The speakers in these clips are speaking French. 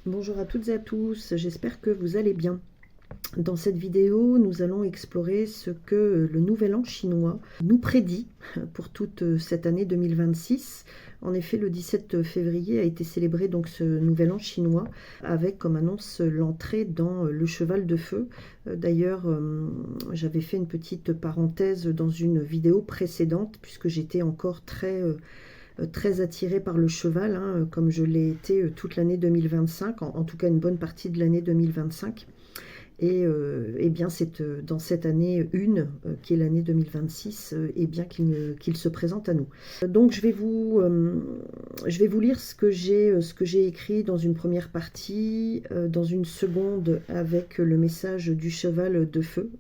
Bonjour à toutes et à tous, j'espère que vous allez bien. Dans cette vidéo, nous allons explorer ce que le Nouvel An chinois nous prédit pour toute cette année 2026. En effet, le 17 février a été célébré donc ce Nouvel An chinois avec comme annonce l'entrée dans le cheval de feu. D'ailleurs, j'avais fait une petite parenthèse dans une vidéo précédente puisque j'étais encore très attirée par le cheval, hein, comme je l'ai été toute l'année 2025, en tout cas une bonne partie de l'année 2025. Et bien c'est dans cette année 1, qui est l'année 2026, et bien qu'il se présente à nous. Donc je vais vous lire ce que j'ai écrit dans une première partie, dans une seconde avec le message du cheval de feu.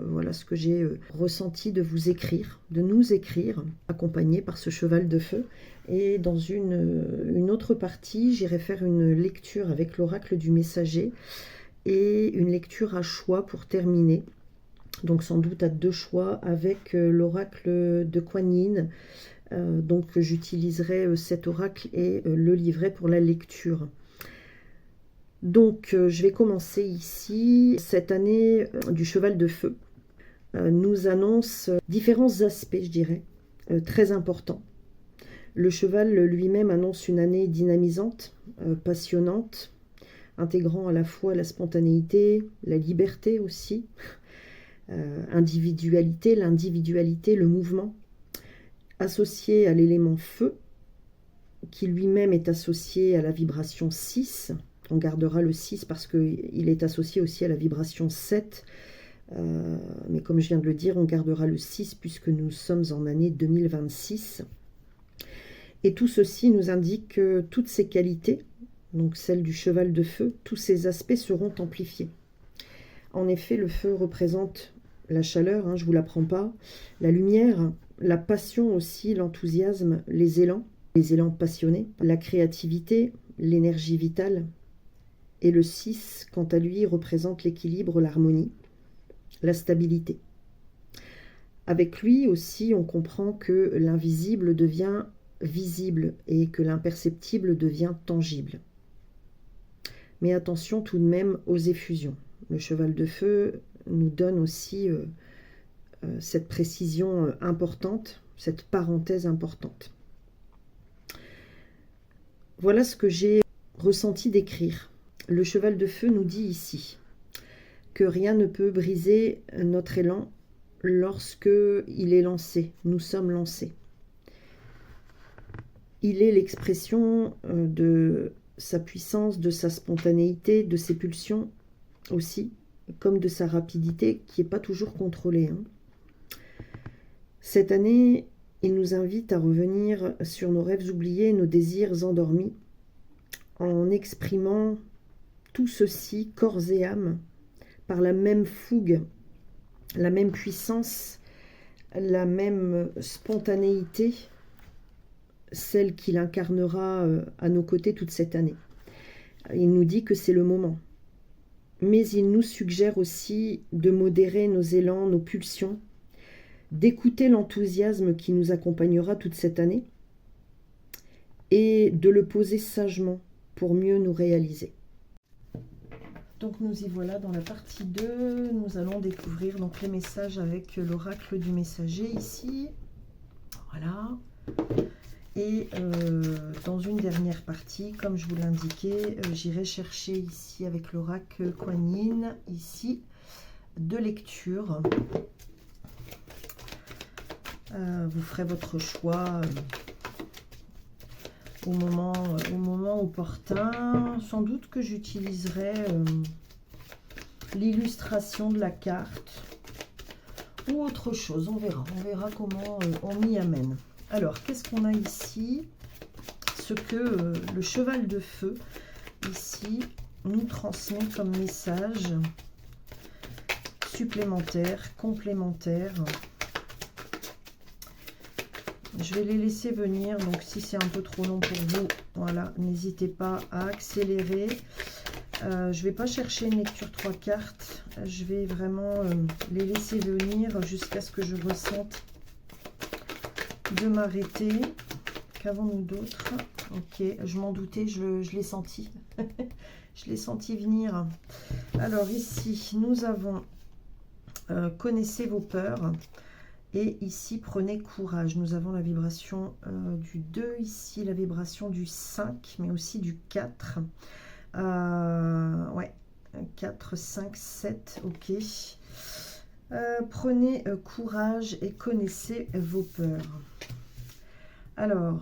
Voilà ce que j'ai ressenti de vous écrire, de nous écrire, accompagné par ce cheval de feu. Et dans une autre partie, j'irai faire une lecture avec l'oracle du messager et une lecture à choix pour terminer. Donc sans doute à 2 choix avec l'oracle de Kuan Yin. Donc j'utiliserai cet oracle et le livret pour la lecture. Donc je vais commencer ici. Cette année du cheval de feu nous annonce différents aspects, je dirais, très importants. Le cheval lui-même annonce une année dynamisante, passionnante, intégrant à la fois la spontanéité, la liberté aussi, l'individualité, le mouvement, associé à l'élément feu, qui lui-même est associé à la vibration 6. On gardera le 6 parce qu'il est associé aussi à la vibration 7. Mais comme je viens de le dire, on gardera le 6 puisque nous sommes en année 2026. Et tout ceci nous indique que toutes ces qualités, donc celle du cheval de feu, tous ces aspects seront amplifiés. En effet, le feu représente la chaleur, je ne vous l'apprends pas, la lumière, la passion aussi, l'enthousiasme, les élans passionnés, la créativité, l'énergie vitale. Et le 6, quant à lui, représente l'équilibre, l'harmonie, la stabilité. Avec lui aussi, on comprend que l'invisible devient visible et que l'imperceptible devient tangible. Mais attention tout de même aux effusions. Le cheval de feu nous donne aussi cette précision importante, cette parenthèse importante. Voilà ce que j'ai ressenti d'écrire. Le cheval de feu nous dit ici que rien ne peut briser notre élan lorsque il est lancé. Nous sommes lancés. Il est l'expression de sa puissance, de sa spontanéité, de ses pulsions aussi, comme de sa rapidité qui n'est pas toujours contrôlée. Cette année, il nous invite à revenir sur nos rêves oubliés, nos désirs endormis, en exprimant tout ceci, corps et âme, par la même fougue, la même puissance, la même spontanéité, celle qu'il incarnera à nos côtés toute cette année. Il nous dit que c'est le moment. Mais il nous suggère aussi de modérer nos élans, nos pulsions, d'écouter l'enthousiasme qui nous accompagnera toute cette année et de le poser sagement pour mieux nous réaliser. Donc nous y voilà dans la partie 2. Nous allons découvrir donc les messages avec l'oracle du messager ici. Voilà. Et dans une dernière partie, comme je vous l'indiquais, j'irai chercher ici avec l'oracle Kuan Yin, ici, de lecture. Vous ferez votre choix au moment opportun. Sans doute que j'utiliserai l'illustration de la carte ou autre chose. On verra comment on m'y amène. Alors, qu'est-ce qu'on a ici? Ce que le cheval de feu, ici, nous transmet comme message supplémentaire, complémentaire. Je vais les laisser venir, donc si c'est un peu trop long pour vous, voilà, n'hésitez pas à accélérer. Je ne vais pas chercher une lecture 3 cartes, je vais vraiment les laisser venir jusqu'à ce que je ressente de m'arrêter. Qu'avons-nous d'autre? Ok, je m'en doutais, je l'ai senti. Je l'ai senti venir. Alors ici, nous avons connaissez vos peurs. Et ici, prenez courage. Nous avons la vibration du 2, ici la vibration du 5, mais aussi du 4. Ouais, 4, 5, 7, ok. Prenez courage et connaissez vos peurs. Alors,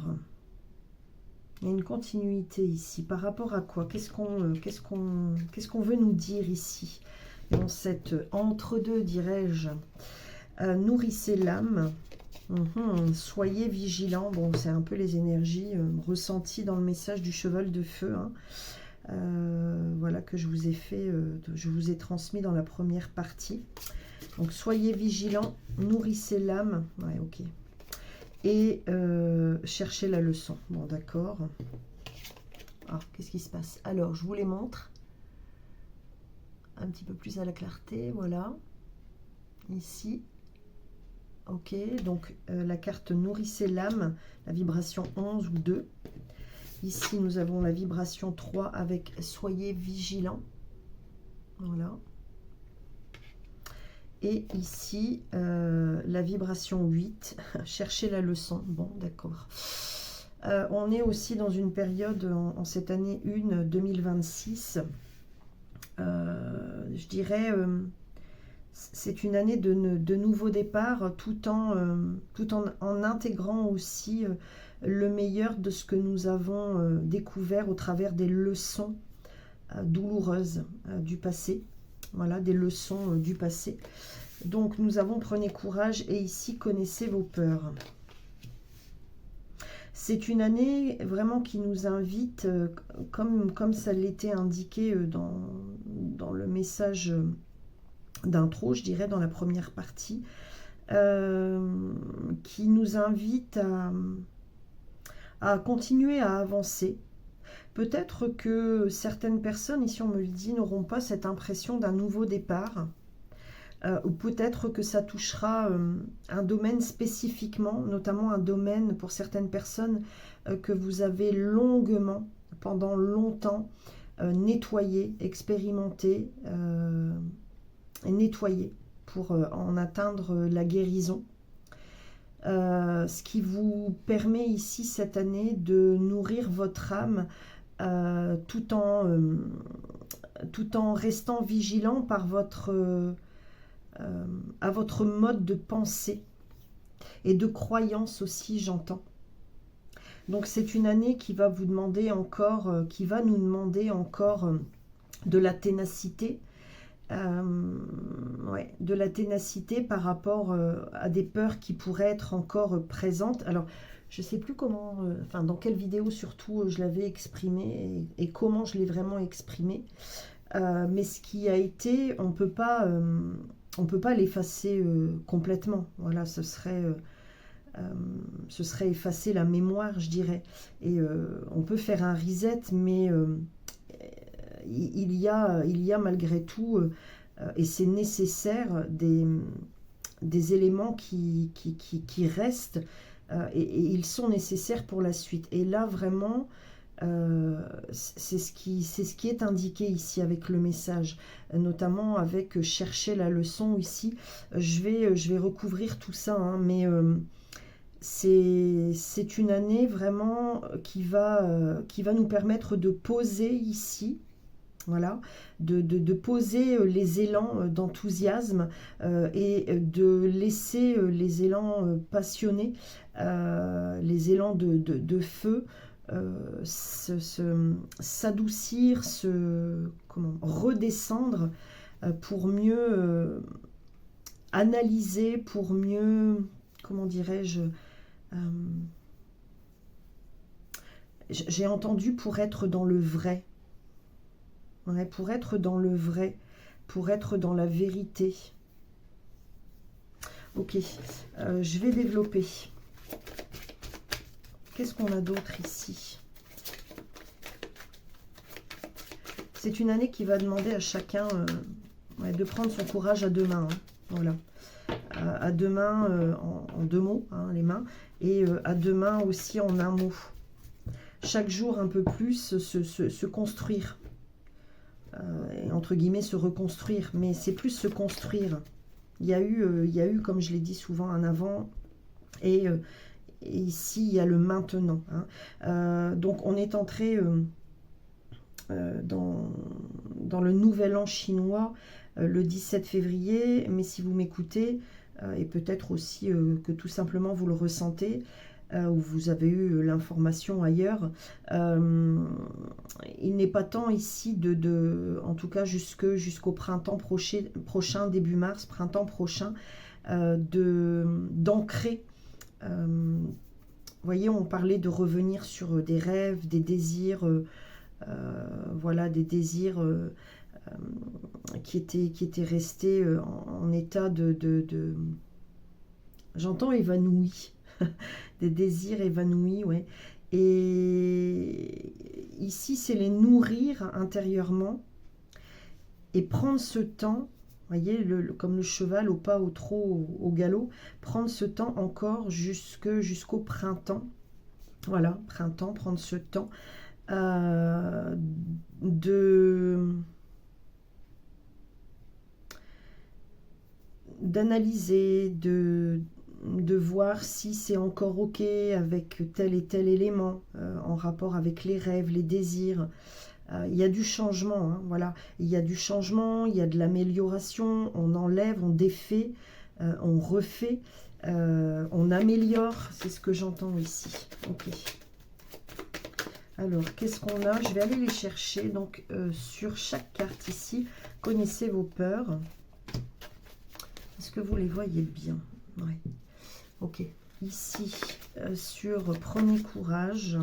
il y a une continuité ici. Par rapport à quoi? Qu'est-ce qu'on veut nous dire ici? Dans cette entre-deux, dirais-je. Nourrissez l'âme. Soyez vigilants. Bon, c'est un peu les énergies ressenties dans le message du cheval de feu. Hein. Voilà que je vous ai fait, je vous ai transmis dans la première partie. Donc, soyez vigilants, nourrissez l'âme. Ouais, ok. Et cherchez la leçon. Bon, d'accord. Alors, qu'est-ce qui se passe? Alors, je vous les montre. Un petit peu plus à la clarté, voilà. Ici. Ok, donc la carte nourrissez l'âme, la vibration 11 ou 2. Ici, nous avons la vibration 3 avec soyez vigilants. Voilà. Et ici, la vibration 8, cherchez la leçon. Bon, d'accord. On est aussi dans une période, en cette année 1, 2026, je dirais... c'est une année de nouveaux départs, tout en intégrant aussi le meilleur de ce que nous avons découvert au travers des leçons douloureuses du passé. Voilà, des leçons du passé. Donc, nous avons prenez courage et ici, connaissez vos peurs. C'est une année vraiment qui nous invite, comme ça l'était indiqué dans le message d'intro, je dirais, dans la première partie, qui nous invite à continuer à avancer. Peut-être que certaines personnes, ici on me le dit, n'auront pas cette impression d'un nouveau départ, ou peut-être que ça touchera un domaine spécifiquement, notamment un domaine pour certaines personnes que vous avez longuement, pendant longtemps, nettoyé, expérimenté, nettoyer pour en atteindre la guérison. Ce qui vous permet ici cette année de nourrir votre âme tout en restant vigilant par à votre mode de pensée et de croyance aussi, j'entends. Donc c'est une année qui va vous demander encore, qui va nous demander encore de la ténacité, ouais, de la ténacité par rapport à des peurs qui pourraient être encore présentes. Alors, je ne sais plus comment, enfin dans quelle vidéo surtout je l'avais exprimé et comment je l'ai vraiment exprimé. Mais ce qui a été, on peut pas l'effacer complètement. Voilà, ce serait effacer la mémoire, je dirais. Et on peut faire un reset, mais il y a malgré tout, et c'est nécessaire, des éléments qui restent, et ils sont nécessaires pour la suite. Et là, vraiment, c'est ce qui est indiqué ici avec le message, notamment avec chercher la leçon ici. Je vais recouvrir tout ça, hein, mais c'est une année vraiment qui va nous permettre de poser ici. Voilà, de poser les élans d'enthousiasme et de laisser les élans passionnés, les élans de feu s'adoucir, redescendre pour mieux analyser, pour mieux, comment dirais-je, j'ai entendu pour être dans le vrai. Ouais, pour être dans le vrai, pour être dans la vérité. Ok, je vais développer. Qu'est-ce qu'on a d'autre ici? C'est une année qui va demander à chacun de prendre son courage à deux mains. Hein, voilà. À deux mains, en deux mots, hein, les mains, et à deux mains aussi en un mot. chaque jour un peu plus se construire. Et entre guillemets, se reconstruire. Mais c'est plus se construire. Il y a eu, comme je l'ai dit souvent, un avant et ici, il y a le maintenant. Hein. Donc, on est entré dans le nouvel an chinois le 17 février. Mais si vous m'écoutez, et peut-être aussi que tout simplement vous le ressentez, ou vous avez eu l'information ailleurs, il n'est pas temps ici en tout cas jusqu'au printemps prochain, début mars, printemps prochain, d'ancrer. Vous voyez, on parlait de revenir sur des rêves, des désirs, voilà, des désirs qui étaient restés en état j'entends évanoui, des désirs évanouis, ouais. Et ici, c'est les nourrir intérieurement et prendre ce temps, voyez, comme le cheval au pas, au trot, au galop, prendre ce temps encore jusqu'au printemps. Voilà, printemps, prendre ce temps d'analyser, de voir si c'est encore ok avec tel et tel élément en rapport avec les rêves, les désirs. Il y a du changement, hein, voilà. Il y a du changement, il y a de l'amélioration, on enlève, on défait, on refait, on améliore, c'est ce que j'entends ici. Ok. Alors, qu'est-ce qu'on a? Je vais aller les chercher. Donc, sur chaque carte ici, connaissez vos peurs. Est-ce que vous les voyez bien? Oui. Ok. Ici, sur prenez courage,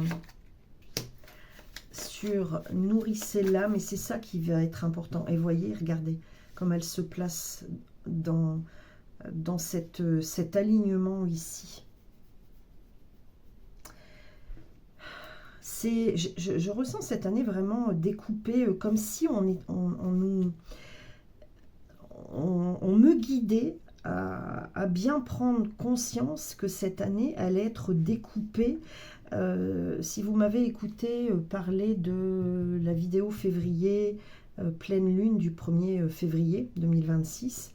sur nourrissez l'âme, et c'est ça qui va être important. Et voyez, regardez comme elle se place dans cet alignement ici. Je ressens cette année vraiment découpée, comme si on me guidait à bien prendre conscience que cette année allait être découpée. Si vous m'avez écouté parler de la vidéo février, pleine lune du 1er février 2026,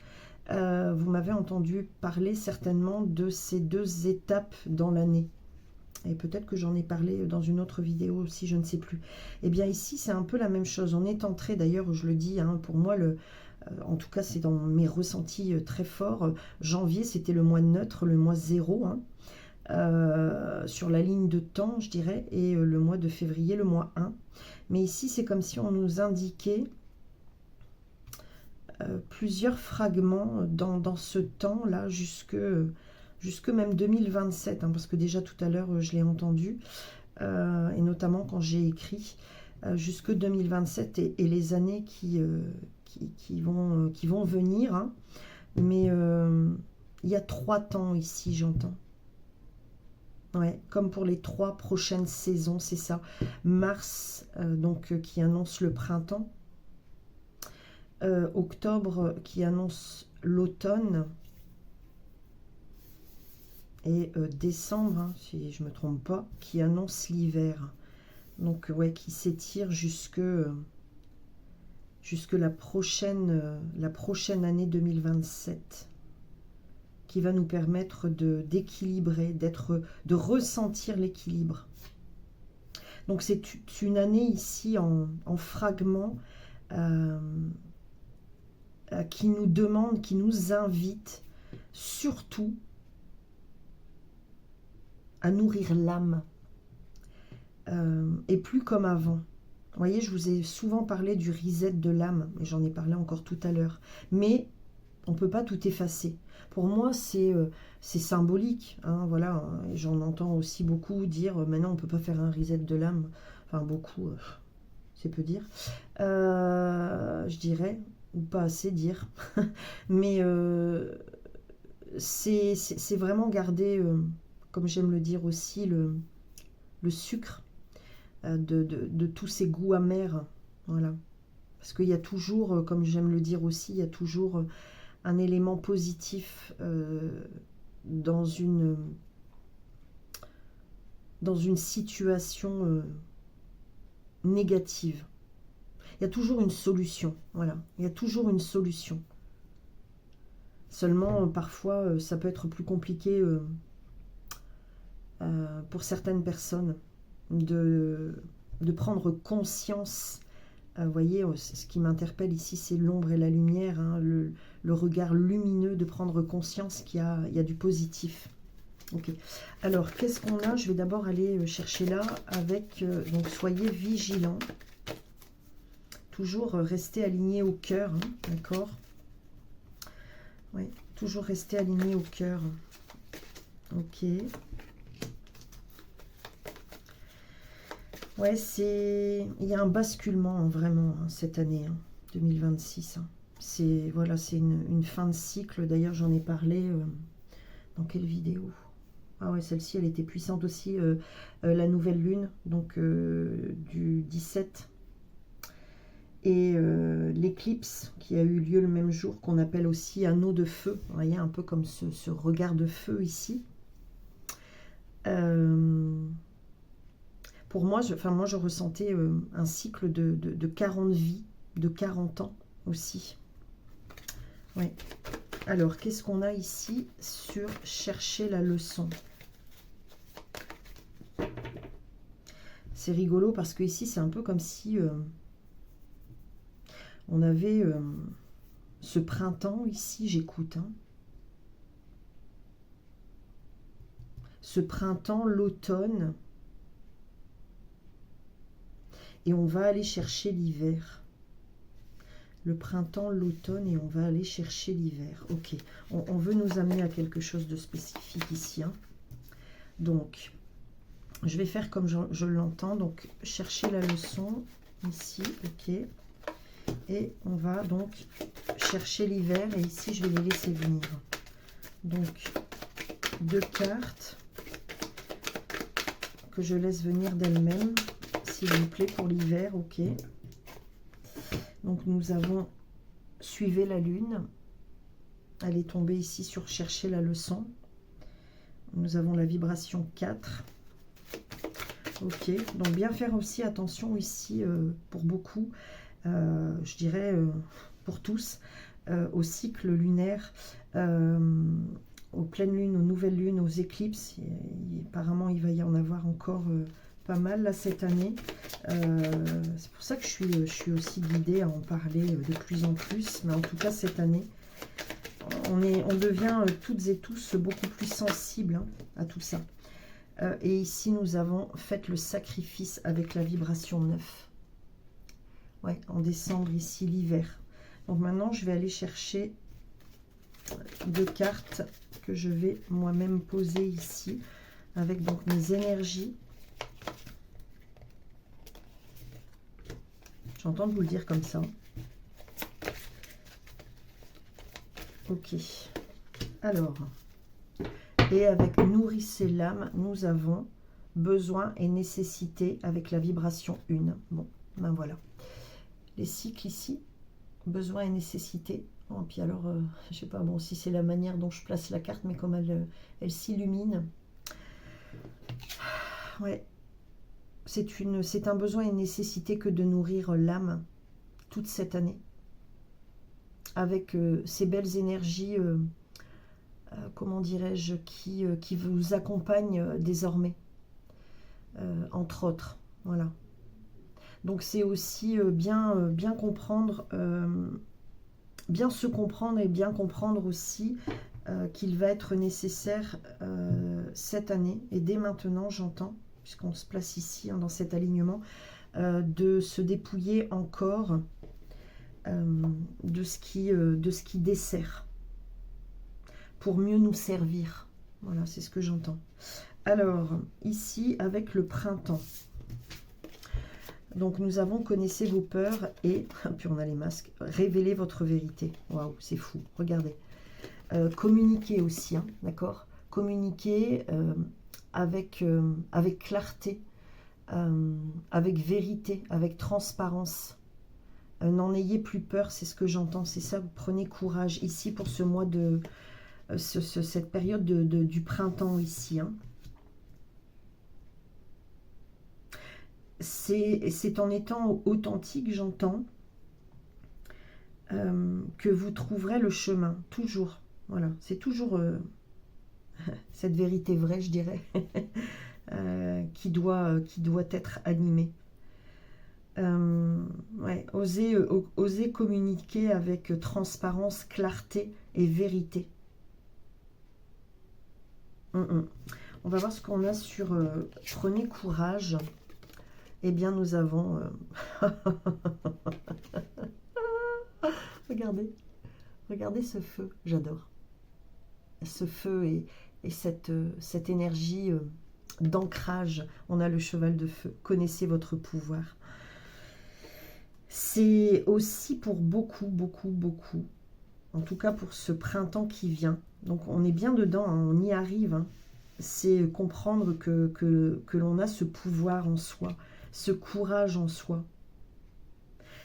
vous m'avez entendu parler certainement de ces 2 étapes dans l'année. Et peut-être que j'en ai parlé dans une autre vidéo aussi, je ne sais plus. Et bien ici, c'est un peu la même chose. On est entré, d'ailleurs, je le dis, hein, pour moi, en tout cas, c'est dans mes ressentis très forts. Janvier, c'était le mois neutre, le mois 0, hein, sur la ligne de temps, je dirais, et le mois de février, le mois 1. Mais ici, c'est comme si on nous indiquait plusieurs fragments dans ce temps-là, jusque même 2027, hein, parce que déjà tout à l'heure je l'ai entendu, et notamment quand j'ai écrit, jusque 2027 et les années qui vont venir, hein. Mais il y a 3 temps ici, j'entends. Ouais, comme pour les 3 prochaines saisons, c'est ça. Mars, donc qui annonce le printemps. Octobre qui annonce l'automne. Et décembre, hein, si je ne me trompe pas, qui annonce l'hiver. Donc, ouais, qui s'étire jusque la prochaine année 2027, qui va nous permettre d'équilibrer, de ressentir l'équilibre. Donc, c'est une année ici en fragments qui nous demande, qui nous invite surtout à nourrir l'âme, et plus comme avant. Vous voyez, je vous ai souvent parlé du reset de l'âme, et j'en ai parlé encore tout à l'heure. Mais on ne peut pas tout effacer. Pour moi, c'est symbolique, hein, voilà. J'en entends aussi beaucoup dire, maintenant on ne peut pas faire un reset de l'âme. Enfin, beaucoup, c'est peu dire. Je dirais, ou pas assez dire. Mais c'est vraiment garder... comme j'aime le dire aussi, le sucre de tous ces goûts amers. Voilà. Parce qu'il y a toujours, comme j'aime le dire aussi, il y a toujours un élément positif dans dans une situation négative. Il y a toujours une solution, voilà. Il y a toujours une solution. Seulement, parfois, ça peut être plus compliqué pour certaines personnes de prendre conscience. Vous voyez, ce qui m'interpelle ici, c'est l'ombre et la lumière, hein, le regard lumineux, de prendre conscience qu'il y a du positif. Ok. Alors, qu'est-ce qu'on a? Je vais d'abord aller chercher là avec... donc, soyez vigilants. Toujours rester aligné au cœur, hein, d'accord? Oui, toujours rester aligné au cœur. Ok. Ouais, il y a un basculement, hein, vraiment, hein, cette année, hein, 2026. Hein. Voilà, c'est une fin de cycle. D'ailleurs, j'en ai parlé dans quelle vidéo? Ah ouais, celle-ci, elle était puissante aussi. La nouvelle lune, donc du 17. Et l'éclipse qui a eu lieu le même jour, qu'on appelle aussi anneau de feu. Vous voyez, un peu comme ce regard de feu ici. Pour moi, je ressentais un cycle de 40 vies, de 40 ans aussi. Ouais. Alors, qu'est-ce qu'on a ici sur chercher la leçon? C'est rigolo parce que ici, c'est un peu comme si on avait ce printemps ici, j'écoute. Hein. Ce printemps, l'automne. Et on va aller chercher l'hiver. Le printemps, l'automne, et on va aller chercher l'hiver. Ok, on veut nous amener à quelque chose de spécifique ici. Hein. Donc, je vais faire comme je l'entends. Donc, chercher la leçon ici, ok. Et on va donc chercher l'hiver. Et ici, je vais les laisser venir. Donc, 2 cartes que je laisse venir d'elles-mêmes. S'il vous plaît, pour l'hiver, ok. Donc nous avons suivi la lune. Elle est tombée ici sur chercher la leçon. Nous avons la vibration 4. Ok, donc bien faire aussi attention ici pour beaucoup, je dirais pour tous, au cycle lunaire, aux pleines lunes, aux nouvelles lunes, aux éclipses. Apparemment, il va y en avoir encore... pas mal là cette année. C'est pour ça que je suis aussi guidée à en parler de plus en plus. Mais en tout cas, cette année, on devient toutes et tous beaucoup plus sensibles, hein, à tout ça. Et ici, nous avons fait le sacrifice avec la vibration 9. Ouais, en décembre, ici, l'hiver. Donc maintenant, je vais aller chercher 2 cartes que je vais moi-même poser ici avec donc mes énergies. J'entends vous le dire comme ça. Ok. Alors, et avec nourrissez l'âme, nous avons besoin et nécessité avec la vibration 1. Bon, ben voilà. Les cycles ici, besoin et nécessité. Oh, puis alors, je sais pas, bon, si c'est la manière dont je place la carte, mais comme elle s'illumine. Ouais. C'est un besoin et une nécessité que de nourrir l'âme toute cette année. Avec ces belles énergies, comment dirais-je, qui vous accompagnent désormais. Entre autres. Voilà. Donc c'est aussi bien comprendre, bien se comprendre et bien comprendre aussi qu'il va être nécessaire cette année, et dès maintenant j'entends, puisqu'on se place ici, hein, dans cet alignement, de se dépouiller encore de ce qui dessert, pour mieux nous servir. Voilà, c'est ce que j'entends. Alors, ici, avec le printemps, donc nous avons connaissez vos peurs et, puis on a les masques, révélez votre vérité. Waouh, c'est fou, regardez. Communiquer aussi, hein, d'accord? Communiquer avec clarté, avec vérité, avec transparence. N'en ayez plus peur, c'est ce que j'entends, c'est ça, prenez courage ici pour ce mois de... cette période du printemps ici. Hein. c'est en étant authentique, j'entends, que vous trouverez le chemin, toujours. Voilà, c'est toujours cette vérité vraie, je dirais, qui doit être animée. Ouais, oser communiquer avec transparence, clarté et vérité. On va voir ce qu'on a sur prenez courage. Eh bien, nous avons... regardez, regardez ce feu, j'adore. Ce feu et cette énergie d'ancrage. On a le cheval de feu. Connaissez votre pouvoir. C'est aussi pour beaucoup, beaucoup, beaucoup, en tout cas pour ce printemps qui vient. Donc on est bien dedans, hein, on y arrive. Hein. C'est comprendre que l'on a ce pouvoir en soi, ce courage en soi.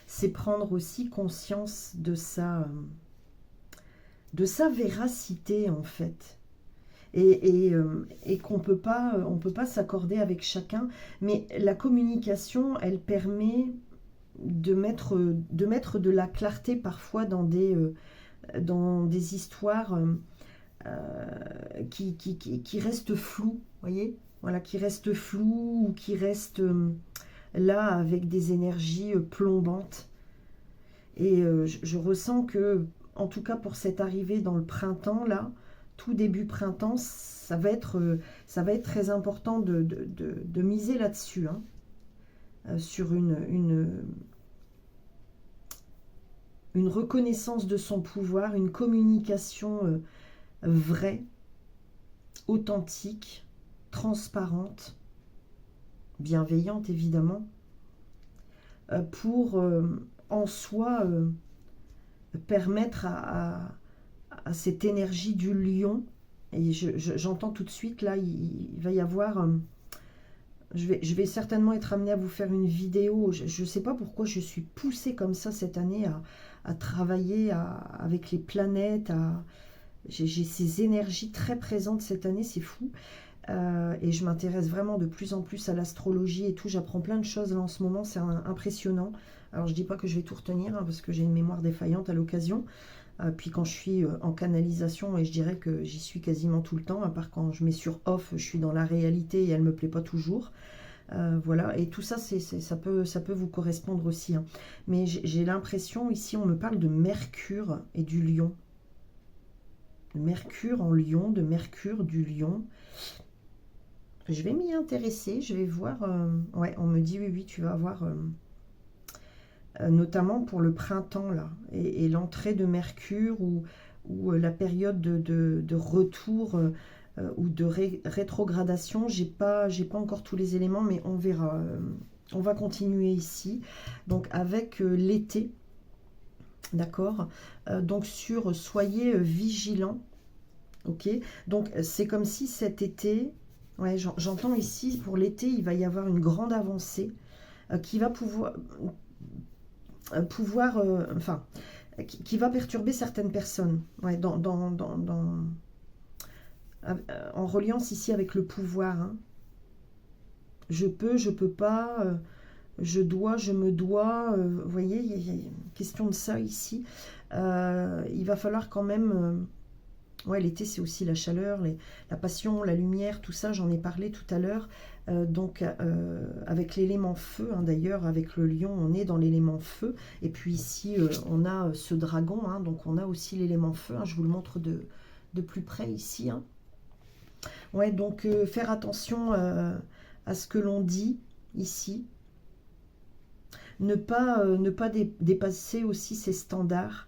C'est prendre aussi conscience de sa véracité en fait. Et qu'on on peut pas s'accorder avec chacun. Mais la communication, elle permet de mettre de la clarté parfois dans des histoires qui restent floues, voyez, voilà, qui restent floues ou qui restent là avec des énergies plombantes. Et je ressens que, en tout cas pour cette arrivée dans le printemps, là, tout début printemps, ça va être très important de miser là-dessus, hein, sur une reconnaissance de son pouvoir, une communication vraie, authentique, transparente, bienveillante évidemment, pour en soi permettre à cette énergie du lion, et j'entends tout de suite là, il va y avoir... je vais certainement être amenée à vous faire une vidéo. Je ne sais pas pourquoi je suis poussée comme ça cette année à travailler avec les planètes. J'ai ces énergies très présentes cette année, c'est fou. Et je m'intéresse vraiment de plus en plus à l'astrologie et tout. J'apprends plein de choses là en ce moment, c'est impressionnant. Alors je ne dis pas que je vais tout retenir, hein, parce que j'ai une mémoire défaillante à l'occasion. Puis quand je suis en canalisation, et je dirais que j'y suis quasiment tout le temps, à part quand je mets sur off, je suis dans la réalité et elle ne me plaît pas toujours. Voilà, et tout ça, ça peut vous correspondre aussi. Hein. Mais j'ai l'impression, ici, on me parle de Mercure et du lion. De Mercure en lion, de Mercure, du lion. Je vais m'y intéresser, je vais voir. Ouais, on me dit, oui, tu vas avoir... notamment pour le printemps, là, et l'entrée de Mercure, ou la période de retour... ou de rétrogradation. J'ai pas encore tous les éléments, mais on verra. On va continuer ici. Donc avec l'été, d'accord. Donc sur soyez vigilants, ok. Donc c'est comme si cet été, ouais, j'entends ici pour l'été, il va y avoir une grande avancée qui va enfin, qui va perturber certaines personnes, ouais, en reliance ici avec le pouvoir. Hein. Je peux pas, je dois, je me dois. Vous voyez, il y a une question de ça ici. Il va falloir quand même... ouais, l'été, c'est aussi la chaleur, la passion, la lumière, tout ça, j'en ai parlé tout à l'heure. Donc, avec l'élément feu, hein, d'ailleurs, avec le lion, on est dans l'élément feu. Et puis ici, on a ce dragon, hein, donc on a aussi l'élément feu. Hein, je vous le montre de plus près ici. Hein. Ouais, donc faire attention à ce que l'on dit ici. Ne pas dépasser aussi ses standards.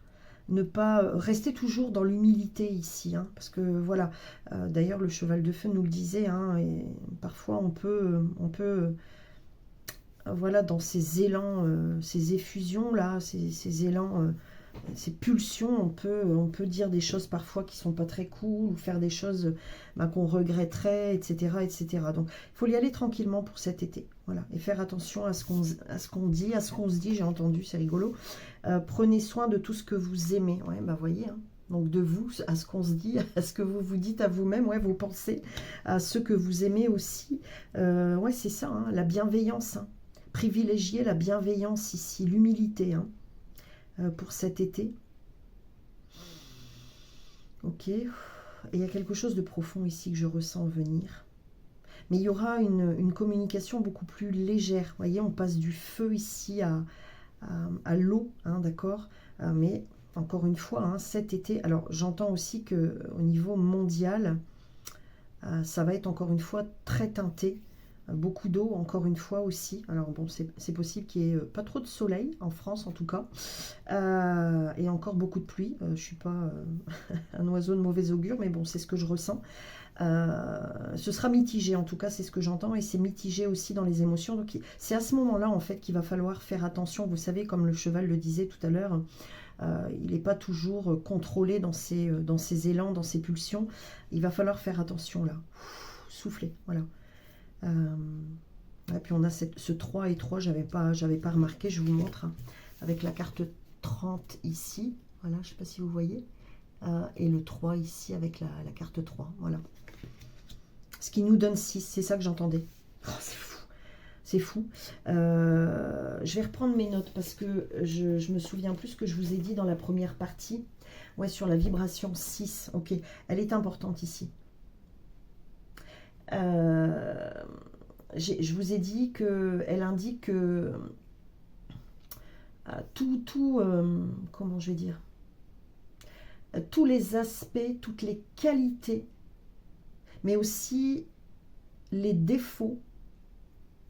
Ne pas rester toujours dans l'humilité ici. Hein, parce que voilà, d'ailleurs le cheval de feu nous le disait. Hein, et parfois on peut voilà, dans ces élans, ces effusions là, ces élans... ces pulsions, on peut dire des choses parfois qui sont pas très cool, ou faire des choses qu'on regretterait, etc., etc. Donc, il faut y aller tranquillement pour cet été. Voilà, et faire attention à ce qu'on dit, à ce qu'on se dit, j'ai entendu, c'est rigolo. Prenez soin de tout ce que vous aimez. Ouais, bah voyez, hein. Donc de vous, à ce qu'on se dit, à ce que vous vous dites à vous-même, ouais, vos pensées, à ce que vous aimez aussi. Ouais, c'est ça, hein, la bienveillance. Hein. privilégier la bienveillance ici, l'humilité pour cet été. Ok. Et il y a quelque chose de profond ici que je ressens venir. Mais il y aura une communication beaucoup plus légère. Vous voyez, on passe du feu ici à l'eau, d'accord. Mais encore une fois, cet été, alors j'entends aussi qu'au niveau mondial, ça va être encore une fois très teinté. Beaucoup d'eau, encore une fois aussi. Alors bon, c'est possible qu'il n'y ait pas trop de soleil, en France en tout cas. Et encore beaucoup de pluie. Je ne suis pas un oiseau de mauvais augure, mais bon, c'est ce que je ressens. Ce sera mitigé, en tout cas, c'est ce que j'entends, et c'est mitigé aussi dans les émotions. Donc c'est à ce moment-là, en fait, qu'il va falloir faire attention. Vous savez, comme le cheval le disait tout à l'heure, il n'est pas toujours contrôlé dans ses élans, dans ses pulsions. Il va falloir faire attention, là. Souffler, voilà. Et puis on a ce 3 et 3, j'avais pas remarqué, je vous montre, avec la carte 30 ici, voilà, je ne sais pas si vous voyez, et le 3 ici avec la carte 3, voilà. Ce qui nous donne 6, c'est ça que j'entendais. Oh, c'est fou, c'est fou. Je vais reprendre mes notes parce que je me souviens plus ce que je vous ai dit dans la première partie. Ouais, sur la vibration 6, ok, elle est importante ici. Je vous ai dit qu'elle indique que comment je vais dire, tous les aspects, toutes les qualités, mais aussi les défauts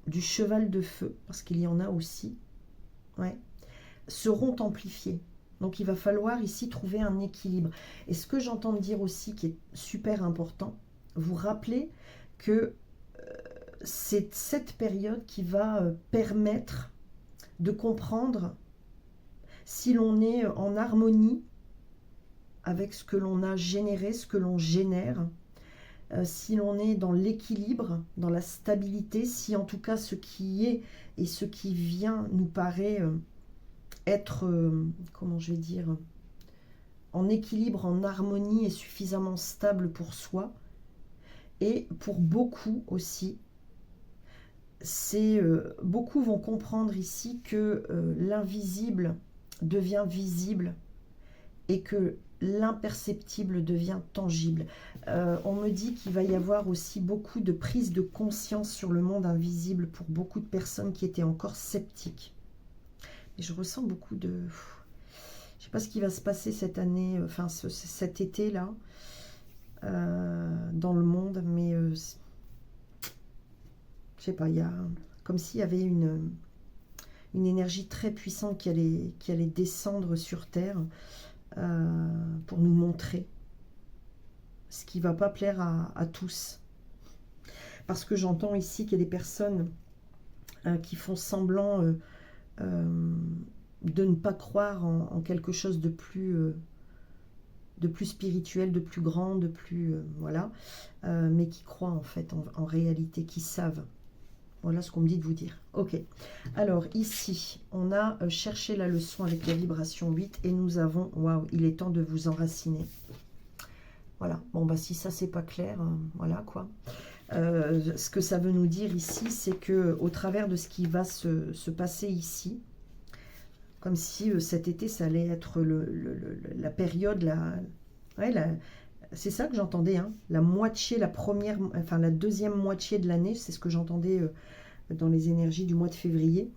du cheval de feu, parce qu'il y en a aussi, ouais, seront amplifiés. Donc il va falloir ici trouver un équilibre. Et ce que j'entends dire aussi, qui est super important, vous rappelez que c'est cette période qui va permettre de comprendre si l'on est en harmonie avec ce que l'on a généré, ce que l'on génère, si l'on est dans l'équilibre, dans la stabilité, si en tout cas ce qui est et ce qui vient nous paraît être, comment je vais dire, en équilibre, en harmonie et suffisamment stable pour soi. Et pour beaucoup aussi, beaucoup vont comprendre ici que l'invisible devient visible et que l'imperceptible devient tangible. On me dit qu'il va y avoir aussi beaucoup de prise de conscience sur le monde invisible pour beaucoup de personnes qui étaient encore sceptiques. Et je ressens beaucoup de... Je ne sais pas ce qui va se passer cette année, enfin cet été-là, dans le monde, mais je sais pas, il y a comme s'il y avait une énergie très puissante qui allait descendre sur Terre pour nous montrer ce qui ne va pas plaire à tous. Parce que j'entends ici qu'il y a des personnes qui font semblant de ne pas croire en quelque chose de plus spirituel, de plus grand, de plus... voilà, mais qui croient en fait, en réalité, qui savent. Voilà ce qu'on me dit de vous dire. Ok. Alors, ici, on a cherché la leçon avec la vibration 8 et nous avons... Waouh, il est temps de vous enraciner. Voilà. Bon, bah si ça, c'est pas clair, voilà quoi. Ce que ça veut nous dire ici, c'est que au travers de ce qui va se passer ici, comme si cet été, ça allait être la période, c'est ça que j'entendais, hein, la deuxième moitié de l'année, c'est ce que j'entendais dans les énergies du mois de février.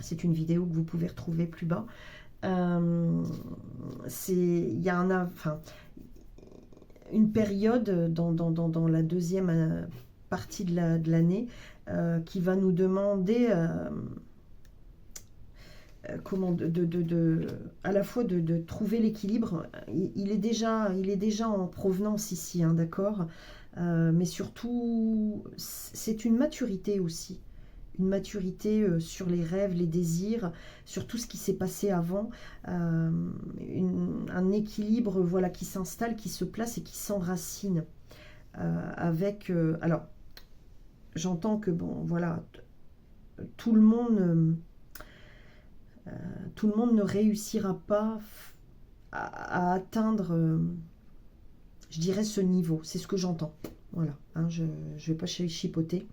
C'est une vidéo que vous pouvez retrouver plus bas. Il y a une période dans la deuxième partie de l'année qui va nous demander à la fois de trouver l'équilibre. Il est déjà en provenance ici, hein, d'accord, mais surtout c'est une maturité aussi, une maturité sur les rêves, les désirs, sur tout ce qui s'est passé avant, un équilibre, voilà, qui s'installe, qui se place et qui s'enracine avec... alors, j'entends que, bon, voilà, tout le monde ne réussira pas à atteindre, je dirais, ce niveau. C'est ce que j'entends. Voilà, hein, je ne vais pas chipoter.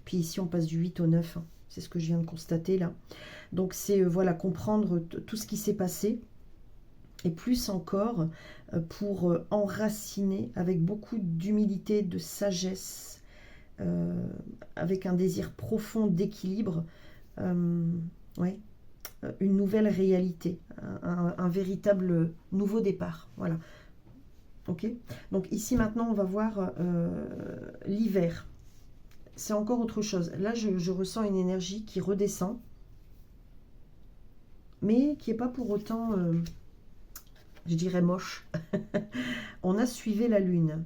Puis ici, on passe du 8 au 9. Hein. c'est ce que je viens de constater là. Donc c'est voilà, comprendre tout ce qui s'est passé, et plus encore pour enraciner avec beaucoup d'humilité, de sagesse, avec un désir profond d'équilibre, ouais, une nouvelle réalité, un véritable nouveau départ. Voilà. Ok. Donc ici maintenant on va voir l'hiver. C'est encore autre chose. Là je ressens une énergie qui redescend, mais qui n'est pas pour autant, je dirais, moche. On a suivi la lune.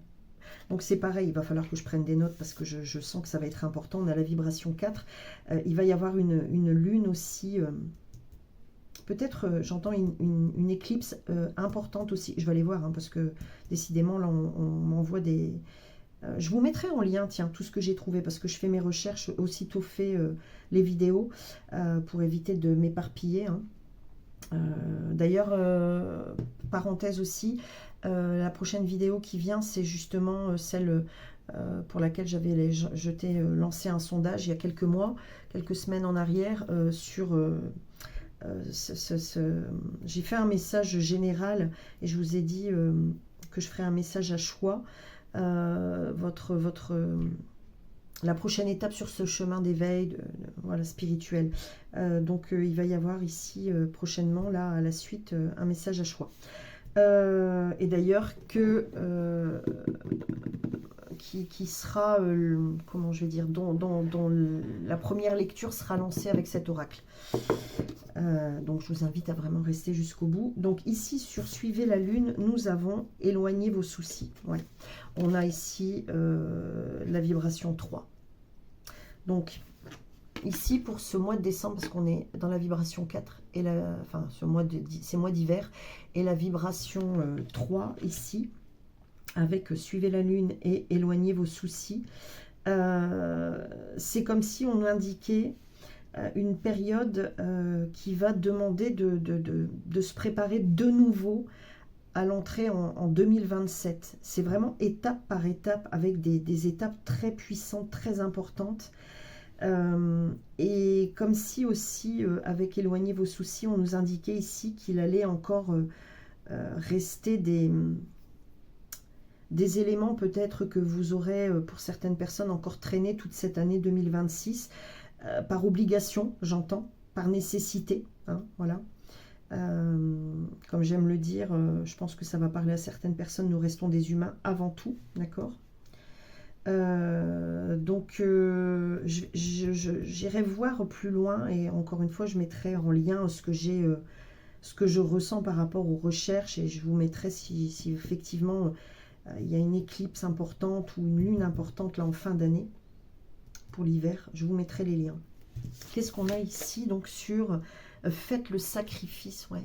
Donc c'est pareil, il va falloir que je prenne des notes parce que je sens que ça va être important. On a la vibration 4. Il va y avoir une lune aussi. Peut-être, j'entends une éclipse importante aussi. Je vais aller voir, hein, parce que décidément, là, on m'envoie des... je vous mettrai en lien, tiens, tout ce que j'ai trouvé, parce que je fais mes recherches, aussitôt fait les vidéos, pour éviter de m'éparpiller. Hein. D'ailleurs, parenthèse aussi, la prochaine vidéo qui vient, c'est justement celle pour laquelle j'avais lancé un sondage il y a quelques mois, quelques semaines en arrière, sur... j'ai fait un message général et je vous ai dit que je ferai un message à choix. La prochaine étape sur ce chemin d'éveil voilà, spirituel. Donc il va y avoir ici prochainement, là à la suite, un message à choix. Et d'ailleurs qui sera, comment je vais dire, dont la première lecture sera lancée avec cet oracle. Donc je vous invite à vraiment rester jusqu'au bout. Donc ici sur Suivez la Lune, nous avons éloigné vos soucis. Ouais. On a ici la vibration 3. Donc ici pour ce mois de décembre, parce qu'on est dans la vibration 4, et ces mois d'hiver, et la vibration 3 ici, avec Suivez la Lune et éloignez vos soucis, c'est comme si on indiquait une période qui va demander de se préparer de nouveau à l'entrée en 2027. C'est vraiment étape par étape, avec des étapes très puissantes, très importantes. Et comme si aussi, avec Éloignez vos soucis, on nous indiquait ici qu'il allait encore rester des éléments peut-être que vous aurez, pour certaines personnes, encore traîné toute cette année 2026, par obligation, j'entends, par nécessité, hein, voilà. Comme j'aime le dire, je pense que ça va parler à certaines personnes, nous restons des humains avant tout, d'accord. Donc j'irai voir plus loin, et encore une fois je mettrai en lien ce que je ressens par rapport aux recherches, et je vous mettrai si effectivement il y a une éclipse importante ou une lune importante là en fin d'année pour l'hiver, je vous mettrai les liens. Qu'est-ce qu'on a ici donc sur faites le sacrifice, ouais,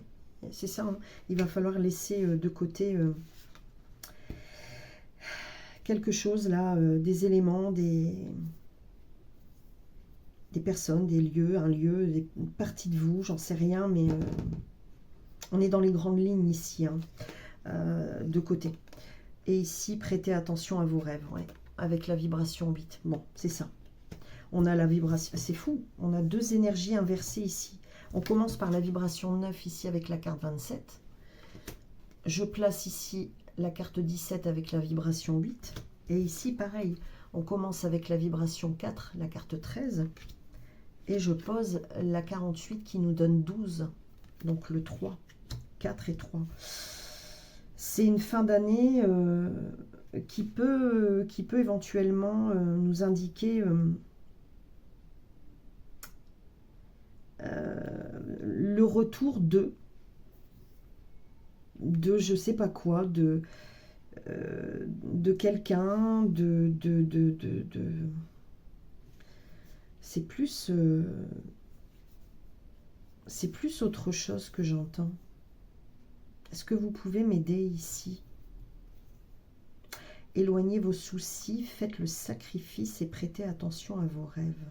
c'est ça, hein. Il va falloir laisser de côté quelque chose là, des éléments, des personnes, des lieux, un lieu, une partie de vous, j'en sais rien, mais on est dans les grandes lignes ici, hein, de côté. Et ici, prêtez attention à vos rêves, ouais, avec la vibration 8. Bon, c'est ça. On a la vibration, c'est fou, on a deux énergies inversées ici. On commence par la vibration 9 ici avec la carte 27. Je place ici la carte 17 avec la vibration 8. Et ici, pareil, on commence avec la vibration 4, la carte 13. Et je pose la 48 qui nous donne 12. Donc le 3, 4 et 3. C'est une fin d'année qui peut éventuellement nous indiquer le retour de je sais pas quoi, de quelqu'un, c'est plus autre chose que j'entends. Est-ce que vous pouvez m'aider ici? Éloignez vos soucis, faites le sacrifice et prêtez attention à vos rêves.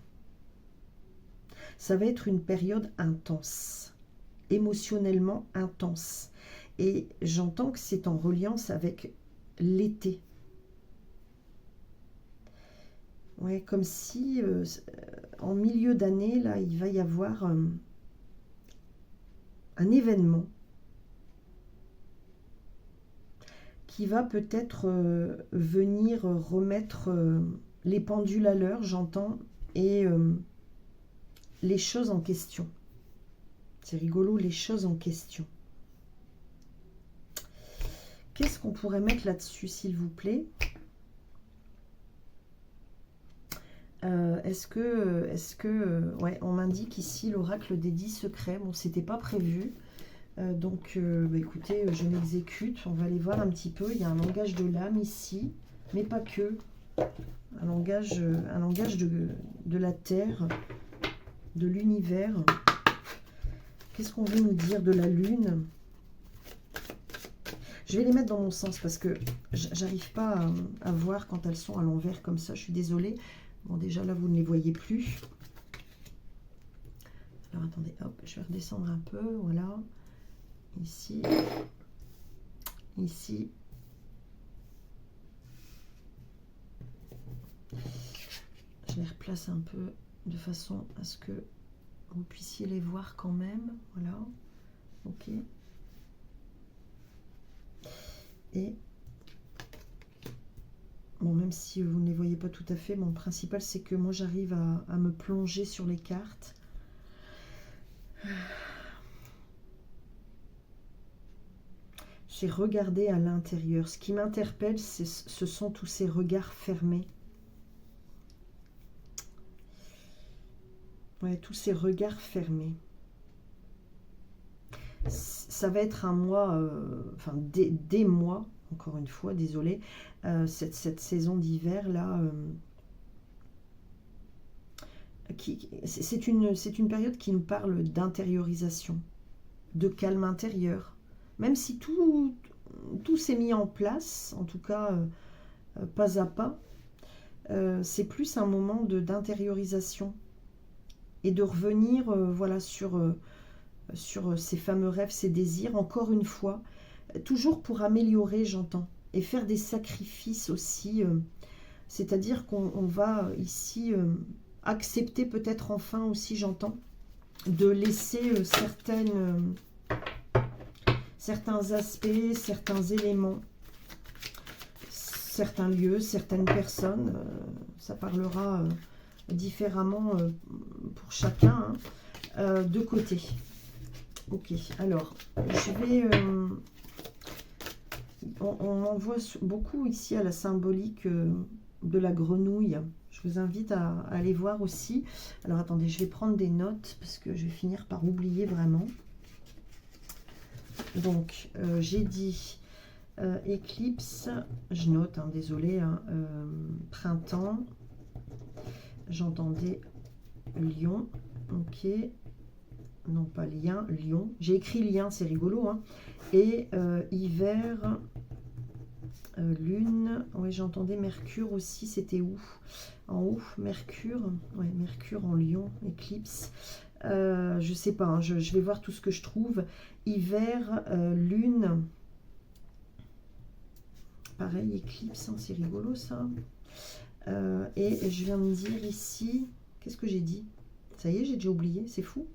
Ça va être une période intense, émotionnellement intense. Et j'entends que c'est en reliance avec l'été. Ouais, comme si en milieu d'année, là, il va y avoir un événement qui va peut-être venir remettre les pendules à l'heure, j'entends, et les choses en question. C'est rigolo, les choses en question. Qu'est-ce qu'on pourrait mettre là-dessus, s'il vous plaît? Ouais, on m'indique ici l'oracle des 10 secrets. Bon, c'était pas prévu. Donc, bah, écoutez, je m'exécute. On va aller voir un petit peu. Il y a un langage de l'âme ici, mais pas que. Un langage de la Terre, de l'univers. Qu'est-ce qu'on veut nous dire de la Lune? Je vais les mettre dans mon sens parce que j'arrive pas à voir quand elles sont à l'envers comme ça. Je suis désolée. Bon, déjà là, vous ne les voyez plus. Alors, attendez, hop, je vais redescendre un peu. Voilà. Ici. Ici. Je les replace un peu de façon à ce que vous puissiez les voir quand même. Voilà. Ok. Et bon, même si vous ne les voyez pas tout à fait, mon principal, c'est que moi, j'arrive à me plonger sur les cartes. C'est regarder à l'intérieur. Ce qui m'interpelle, ce sont tous ces regards fermés. Ouais, tous ces regards fermés. Ça va être un mois, enfin des mois, encore une fois, désolé, cette saison d'hiver là, c'est une période qui nous parle d'intériorisation, de calme intérieur, même si tout s'est mis en place, en tout cas pas à pas, c'est plus un moment d'intériorisation et de revenir voilà, sur ces fameux rêves, ces désirs, encore une fois, toujours pour améliorer, j'entends, et faire des sacrifices aussi, c'est-à-dire qu'on va ici accepter peut-être enfin aussi, j'entends, de laisser certains aspects, certains éléments, certains lieux, certaines personnes, ça parlera différemment pour chacun, hein, de côté. Ok, alors, je vais... on en voit beaucoup ici à la symbolique de la grenouille. Je vous invite à aller voir aussi. Alors, attendez, je vais prendre des notes parce que je vais finir par oublier vraiment. Donc, j'ai dit éclipse, je note, hein, désolé, hein, printemps, j'entendais lion, ok. Non, pas lien, lion. J'ai écrit lien, c'est rigolo. Hein. Et hiver, lune. Oui, j'entendais Mercure aussi. C'était où? En haut, Mercure. Ouais, Mercure en lion, éclipse. Je sais pas, hein, je vais voir tout ce que je trouve. Hiver, lune. Pareil, éclipse, hein, c'est rigolo ça. Et je viens de dire ici, qu'est-ce que j'ai dit? Ça y est, j'ai déjà oublié, c'est fou.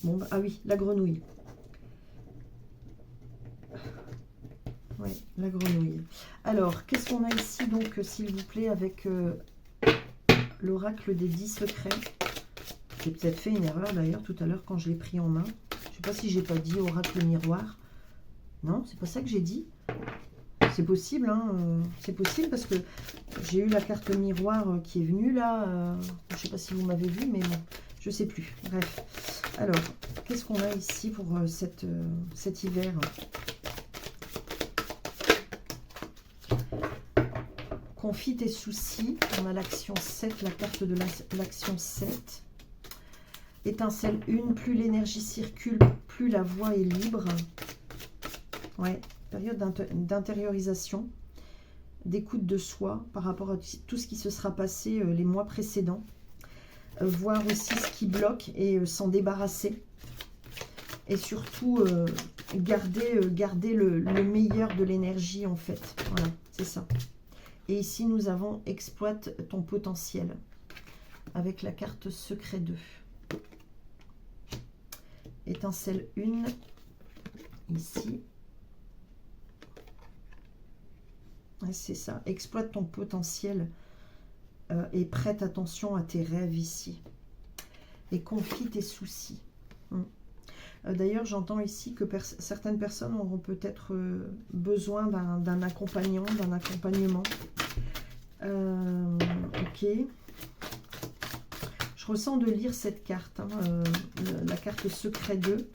Bon, bah, ah oui, la grenouille. Oui, la grenouille. Alors, qu'est-ce qu'on a ici, donc, s'il vous plaît, avec l'oracle des 10 secrets? J'ai peut-être fait une erreur, d'ailleurs, tout à l'heure, quand je l'ai pris en main. Je ne sais pas si j'ai pas dit oracle miroir. Non, c'est pas ça que j'ai dit. C'est possible, hein, c'est possible, parce que j'ai eu la carte miroir qui est venue, là. Je ne sais pas si vous m'avez vu, mais bon, je ne sais plus. Bref. Alors, qu'est-ce qu'on a ici pour cet hiver? Confie tes soucis. On a l'action 7, la carte de l'action 7. Étincelle 1, plus l'énergie circule, plus la voie est libre. Ouais, période d'intériorisation, d'écoute de soi par rapport à tout ce qui se sera passé les mois précédents. Voir aussi ce qui bloque et s'en débarrasser. Et surtout, garder le meilleur de l'énergie, en fait. Voilà, c'est ça. Et ici, nous avons exploite ton potentiel avec la carte secret 2. Étincelle 1, ici. Ouais, c'est ça. Exploite ton potentiel et prête attention à tes rêves ici. Et confie tes soucis. D'ailleurs, j'entends ici que certaines personnes auront peut-être besoin d'un accompagnant, d'un accompagnement. Ok. Je ressens de lire cette carte, hein, la carte secret 2.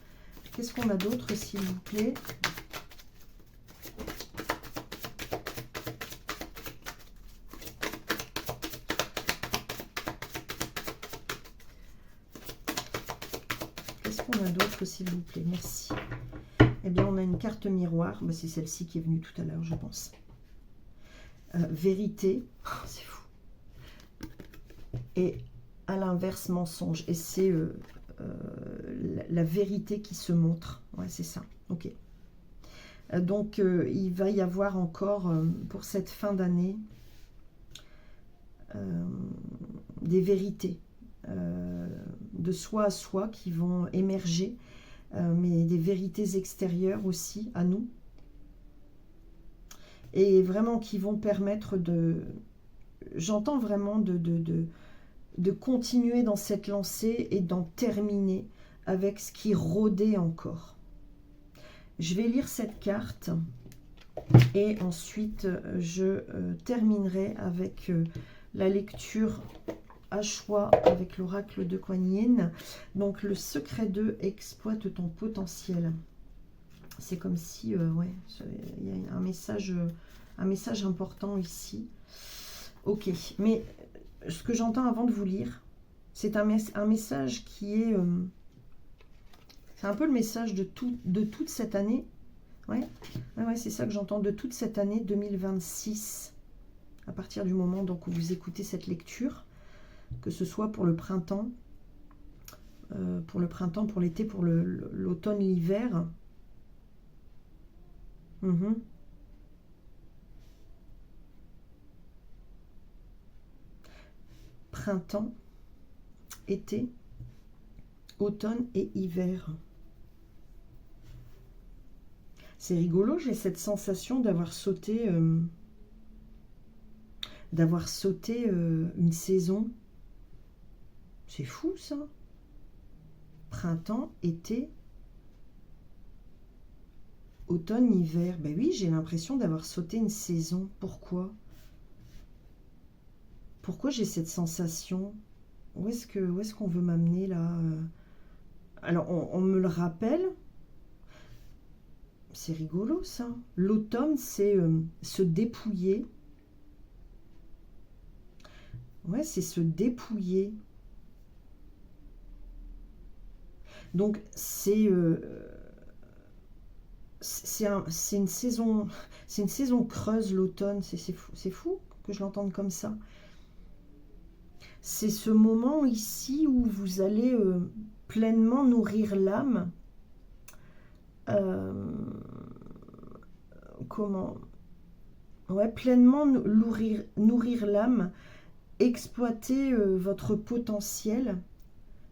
Qu'est-ce qu'on a d'autre, s'il vous plaît? Qu'est-ce qu'on a d'autre, s'il vous plaît? Merci. Eh bien, on a une carte miroir. Bah, c'est celle-ci qui est venue tout à l'heure, je pense. Vérité. Oh, c'est fou. Et à l'inverse, mensonge. Et c'est la vérité qui se montre. Ouais, c'est ça. Ok. Donc, il va y avoir encore, pour cette fin d'année, des vérités de soi à soi qui vont émerger, mais des vérités extérieures aussi à nous. Et vraiment qui vont permettre de... J'entends vraiment de continuer dans cette lancée et d'en terminer avec ce qui rôdait encore. Je vais lire cette carte et ensuite je terminerai avec la lecture à choix avec l'oracle de Kuan Yin. Donc le secret 2, exploite ton potentiel. C'est comme si, ouais, il y a un message important ici. Ok, mais ce que j'entends avant de vous lire, c'est un message qui est... c'est un peu le message de toute cette année. Ouais, ouais, c'est ça que j'entends, de toute cette année 2026. À partir du moment donc, où vous écoutez cette lecture, que ce soit pour le printemps, pour l'été, pour l'automne, l'hiver. Printemps, été, automne et hiver. C'est rigolo, j'ai cette sensation d'avoir sauté, une saison. C'est fou ça. Printemps, été, automne, hiver. Ben oui, j'ai l'impression d'avoir sauté une saison. Pourquoi? Pourquoi j'ai cette sensation? Où est-ce qu'on veut m'amener là? Alors, on me le rappelle. C'est rigolo ça. L'automne, c'est se dépouiller. Ouais, c'est se dépouiller. Donc, c'est une saison creuse, l'automne. C'est fou que je l'entende comme ça. C'est ce moment ici où vous allez pleinement nourrir l'âme. Comment? Ouais, pleinement nourrir l'âme, exploiter votre potentiel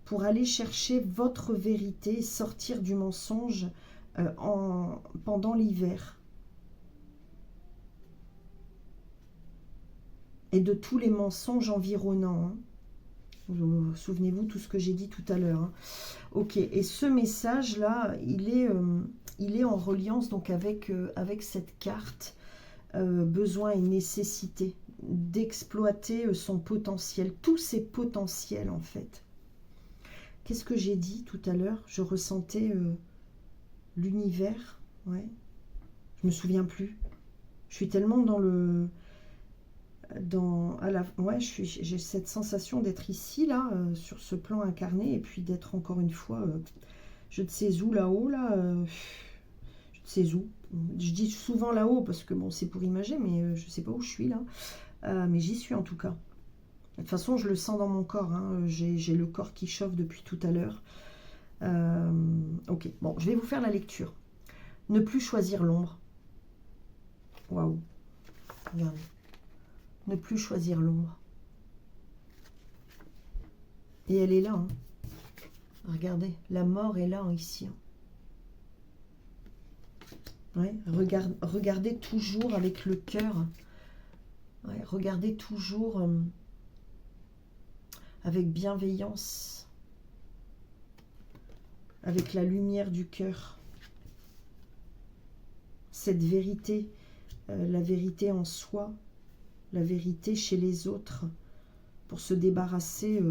pour aller chercher votre vérité, sortir du mensonge pendant l'hiver. Et de tous les mensonges environnants. Souvenez-vous tout ce que j'ai dit tout à l'heure. Ok, et ce message-là, il est en reliance donc avec cette carte, besoin et nécessité d'exploiter son potentiel, tous ses potentiels en fait. Qu'est-ce que j'ai dit tout à l'heure? Je ressentais l'univers, ouais. Je me souviens plus. Je suis tellement ouais, j'ai cette sensation d'être ici, là, sur ce plan incarné, et puis d'être encore une fois, je ne sais où, là-haut, là, je ne sais où. Je dis souvent là-haut, parce que, bon, c'est pour imager, mais je ne sais pas où je suis, là. Mais j'y suis, en tout cas. De toute façon, je le sens dans mon corps, hein. J'ai le corps qui chauffe depuis tout à l'heure. Ok, bon, je vais vous faire la lecture. Ne plus choisir l'ombre. Waouh. Regardez. Ne plus choisir l'ombre. Et elle est là. Hein. Regardez, la mort est là, hein, ici. Hein. Ouais, regardez toujours avec le cœur. Ouais, regardez toujours avec bienveillance. Avec la lumière du cœur. Cette vérité, la vérité en soi, la vérité chez les autres, pour se débarrasser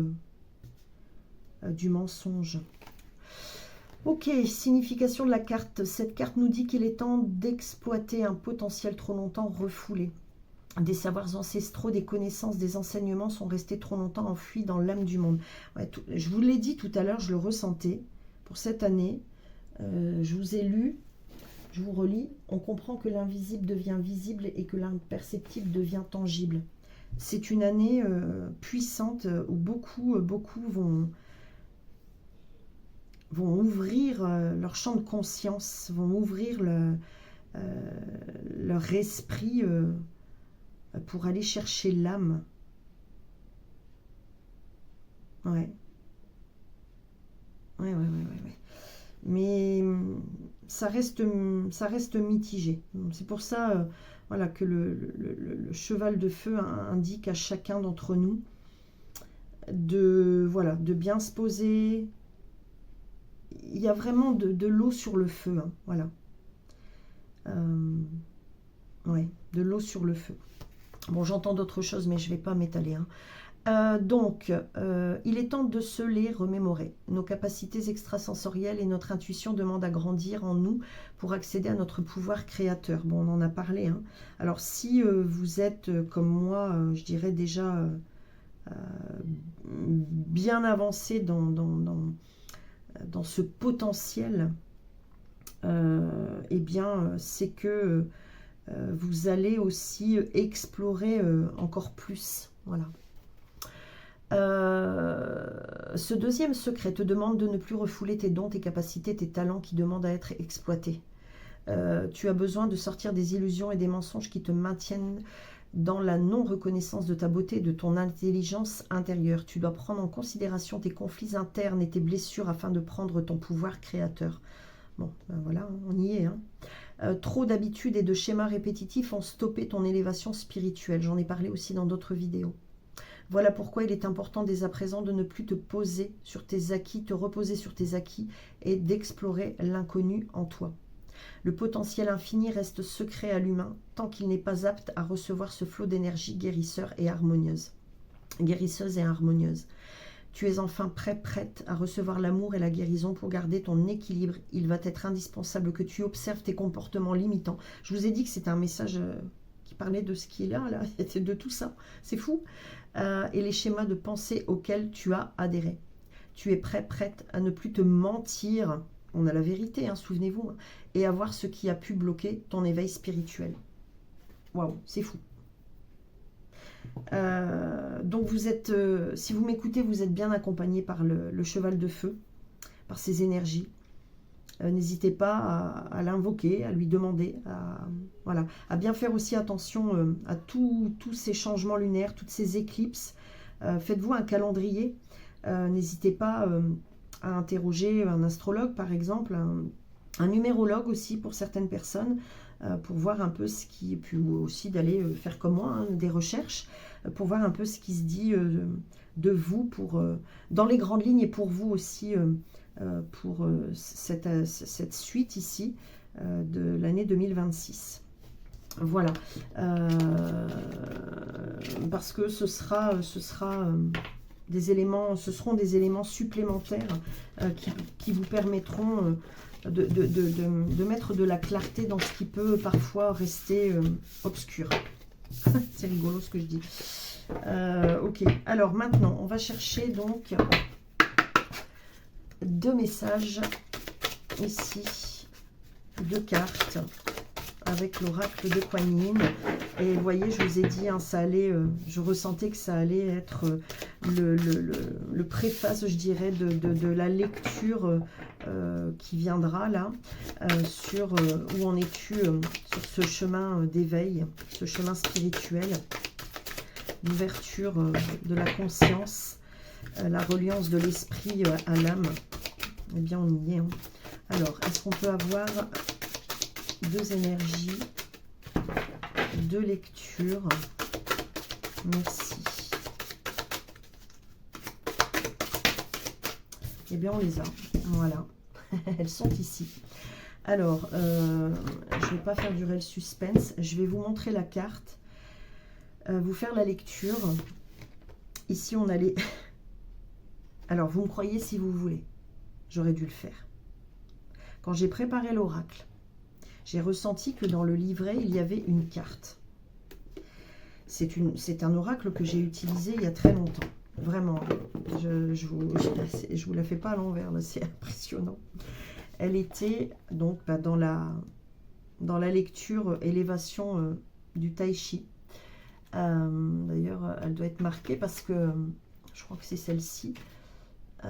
du mensonge. Ok, signification de la carte. Cette carte nous dit qu'il est temps d'exploiter un potentiel trop longtemps refoulé. Des savoirs ancestraux, des connaissances, des enseignements sont restés trop longtemps enfouis dans l'âme du monde. Ouais, je vous l'ai dit tout à l'heure, je le ressentais. Pour cette année, je vous ai lu, je vous relis. On comprend que l'invisible devient visible et que l'imperceptible devient tangible. C'est une année puissante où beaucoup vont ouvrir leur champ de conscience, vont ouvrir leur esprit pour aller chercher l'âme. Ouais. Ouais. Mais ça reste mitigé. C'est pour ça voilà, que le cheval de feu indique à chacun d'entre nous de bien se poser. Il y a vraiment de l'eau sur le feu. Hein, voilà. Ouais, de l'eau sur le feu. Bon, j'entends d'autres choses, mais je ne vais pas m'étaler. Hein. Il est temps de se les remémorer. Nos capacités extrasensorielles et notre intuition demandent à grandir en nous pour accéder à notre pouvoir créateur. Bon, on en a parlé. Hein. Alors, si vous êtes comme moi, je dirais déjà bien avancé dans ce potentiel, eh bien, c'est que vous allez aussi explorer encore plus. Voilà. Ce deuxième secret te demande de ne plus refouler tes dons, tes capacités, tes talents qui demandent à être exploités. Tu as besoin de sortir des illusions et des mensonges qui te maintiennent dans la non-reconnaissance de ta beauté et de ton intelligence intérieure. Tu dois prendre en considération tes conflits internes et tes blessures afin de prendre ton pouvoir créateur. Bon, ben voilà, on y est. Hein. Trop d'habitudes et de schémas répétitifs ont stoppé ton élévation spirituelle. J'en ai parlé aussi dans d'autres vidéos. Voilà pourquoi il est important dès à présent de ne plus te poser sur tes acquis, te reposer sur tes acquis et d'explorer l'inconnu en toi. Le potentiel infini reste secret à l'humain tant qu'il n'est pas apte à recevoir ce flot d'énergie guérisseuse et harmonieuse. Tu es enfin prête à recevoir l'amour et la guérison pour garder ton équilibre. Il va être indispensable que tu observes tes comportements limitants. Je vous ai dit que c'était un message qui parlait de ce qui est là, de tout ça. C'est fou. Et les schémas de pensée auxquels tu as adhéré. Tu es prête à ne plus te mentir. On a la vérité, hein, souvenez-vous. Hein, et à voir ce qui a pu bloquer ton éveil spirituel. Waouh, c'est fou. Donc vous êtes, si vous m'écoutez, vous êtes bien accompagné par le cheval de feu, par ses énergies. N'hésitez pas à l'invoquer, à lui demander, à bien faire aussi attention à tous ces changements lunaires, toutes ces éclipses. Faites-vous un calendrier. N'hésitez pas à interroger un astrologue, par exemple, un numérologue aussi pour certaines personnes, pour voir un peu ce qui... Puis aussi d'aller faire comme moi, hein, des recherches, pour voir un peu ce qui se dit de vous, dans les grandes lignes, et pour vous aussi, pour cette suite ici de l'année 2026. Voilà. Parce que ce seront des éléments supplémentaires qui vous permettront de mettre de la clarté dans ce qui peut parfois rester obscur. C'est rigolo ce que je dis. Ok, alors maintenant, on va chercher donc 2 messages ici, 2 cartes avec l'oracle de Kuan Yin. Et vous voyez, je vous ai dit, hein, ça allait, je ressentais que ça allait être le préface, je dirais, de la lecture qui viendra là, sur où en es-tu sur ce chemin d'éveil, ce chemin spirituel. l'ouverture de la conscience, la reliance de l'esprit à l'âme. Eh bien, on y est. Hein. Alors, est-ce qu'on peut avoir 2 énergies, 2 lectures? Merci. Eh bien, on les a. Voilà. Elles sont ici. Alors, je ne vais pas faire durer le suspense. Je vais vous montrer la carte, vous faire la lecture. Ici, on a les... Alors, vous me croyez si vous voulez. J'aurais dû le faire. Quand j'ai préparé l'oracle, j'ai ressenti que dans le livret, il y avait une carte. C'est un oracle que j'ai utilisé il y a très longtemps. Vraiment. Je vous la fais pas à l'envers, c'est impressionnant. Elle était donc dans la lecture élévation du Tai Chi. D'ailleurs, elle doit être marquée parce que je crois que c'est celle-ci.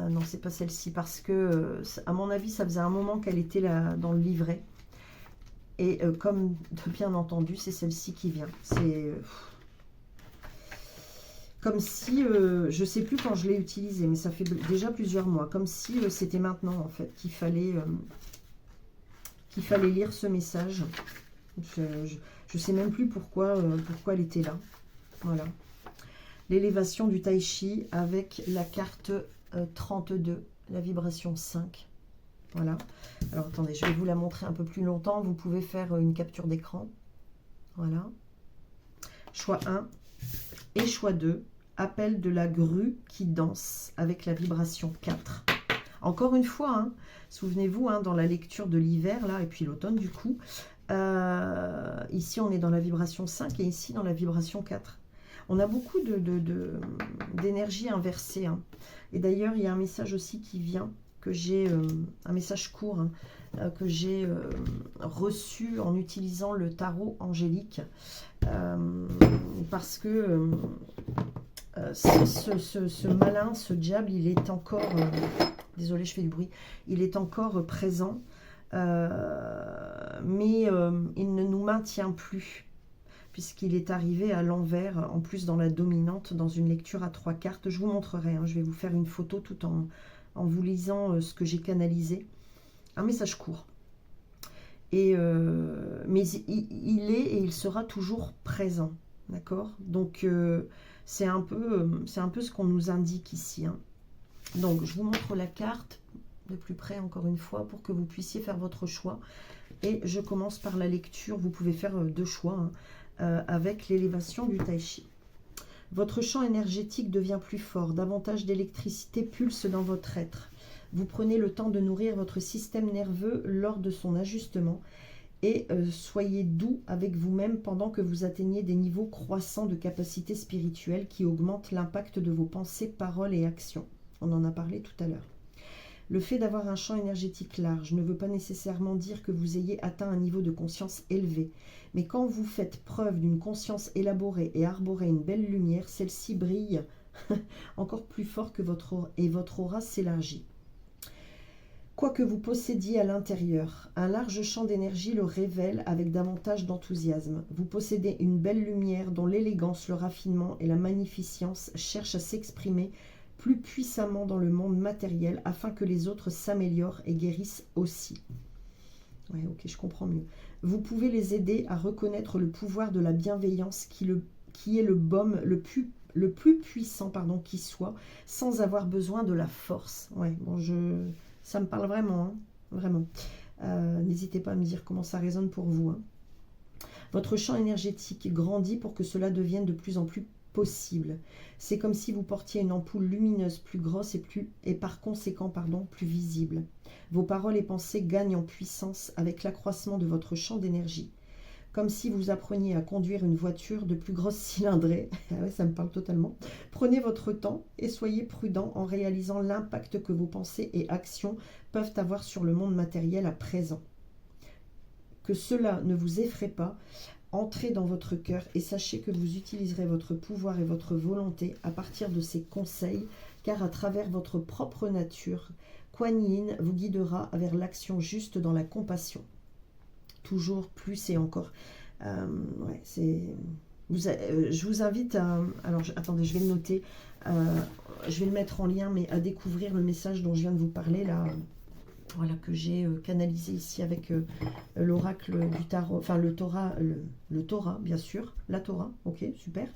Non, c'est pas celle-ci parce que, à mon avis, ça faisait un moment qu'elle était là dans le livret. Et comme bien entendu, c'est celle-ci qui vient. C'est comme si, je sais plus quand je l'ai utilisée, mais ça fait déjà plusieurs mois. Comme si c'était maintenant, en fait, qu'il fallait lire ce message. Je sais même plus pourquoi elle était là. Voilà. L'élévation du Tai Chi avec la carte 32, la vibration 5. Voilà. Alors, attendez, je vais vous la montrer un peu plus longtemps. Vous pouvez faire une capture d'écran. Voilà. Choix 1 et choix 2. Appel de la grue qui danse avec la vibration 4. Encore une fois, hein, souvenez-vous, hein, dans la lecture de l'hiver, là, et puis l'automne, du coup, ici, on est dans la vibration 5 et ici, dans la vibration 4. On a beaucoup d'énergie inversée. Hein. Et d'ailleurs, il y a un message aussi qui vient, que j'ai, un message court, hein, que j'ai reçu en utilisant le tarot angélique. Parce que ce malin, ce diable, il est encore... désolé, je fais du bruit. Il est encore présent, mais il ne nous maintient plus, puisqu'il est arrivé à l'envers, en plus dans la dominante, dans une lecture à 3 cartes. Je vous montrerai, hein, je vais vous faire une photo tout en vous lisant ce que j'ai canalisé. Un message court. Et, mais il est et il sera toujours présent. D'accord? Donc, c'est un peu ce qu'on nous indique ici. Hein. Donc, je vous montre la carte de plus près, encore une fois, pour que vous puissiez faire votre choix. Et je commence par la lecture. Vous pouvez faire 2 choix hein, avec l'élévation du Tai Chi. Votre champ énergétique devient plus fort. Davantage d'électricité pulse dans votre être. Vous prenez le temps de nourrir votre système nerveux lors de son ajustement. Et soyez doux avec vous-même pendant que vous atteignez des niveaux croissants de capacité spirituelle qui augmentent l'impact de vos pensées, paroles et actions. On en a parlé tout à l'heure. Le fait d'avoir un champ énergétique large ne veut pas nécessairement dire que vous ayez atteint un niveau de conscience élevé. Mais quand vous faites preuve d'une conscience élaborée et arborez une belle lumière, celle-ci brille encore plus fort que votre aura s'élargit. Quoi que vous possédiez à l'intérieur, un large champ d'énergie le révèle avec davantage d'enthousiasme. Vous possédez une belle lumière dont l'élégance, le raffinement et la magnificence cherchent à s'exprimer plus puissamment dans le monde matériel afin que les autres s'améliorent et guérissent aussi. Ouais, ok, je comprends mieux. Vous pouvez les aider à reconnaître le pouvoir de la bienveillance qui est le baume le plus puissant qui soit, sans avoir besoin de la force. Ouais, bon, ça me parle vraiment, hein, vraiment. N'hésitez pas à me dire comment ça résonne pour vous. Hein. Votre champ énergétique grandit pour que cela devienne de plus en plus possible. C'est comme si vous portiez une ampoule lumineuse plus grosse et par conséquent plus visible. Vos paroles et pensées gagnent en puissance avec l'accroissement de votre champ d'énergie. Comme si vous appreniez à conduire une voiture de plus grosse cylindrée. Ouais, ça me parle totalement. Prenez votre temps et soyez prudent en réalisant l'impact que vos pensées et actions peuvent avoir sur le monde matériel à présent. Que cela ne vous effraie pas. Entrez dans votre cœur et sachez que vous utiliserez votre pouvoir et votre volonté à partir de ces conseils, car à travers votre propre nature, Kuan Yin vous guidera vers l'action juste dans la compassion. Toujours plus et encore. Ouais, je vous invite à... Alors, attendez, je vais le noter. Je vais le mettre en lien, mais à découvrir le message dont je viens de vous parler, là, voilà, que j'ai canalisé ici avec l'oracle du tarot, enfin le Torah, le Torah, bien sûr, la Torah, ok, super.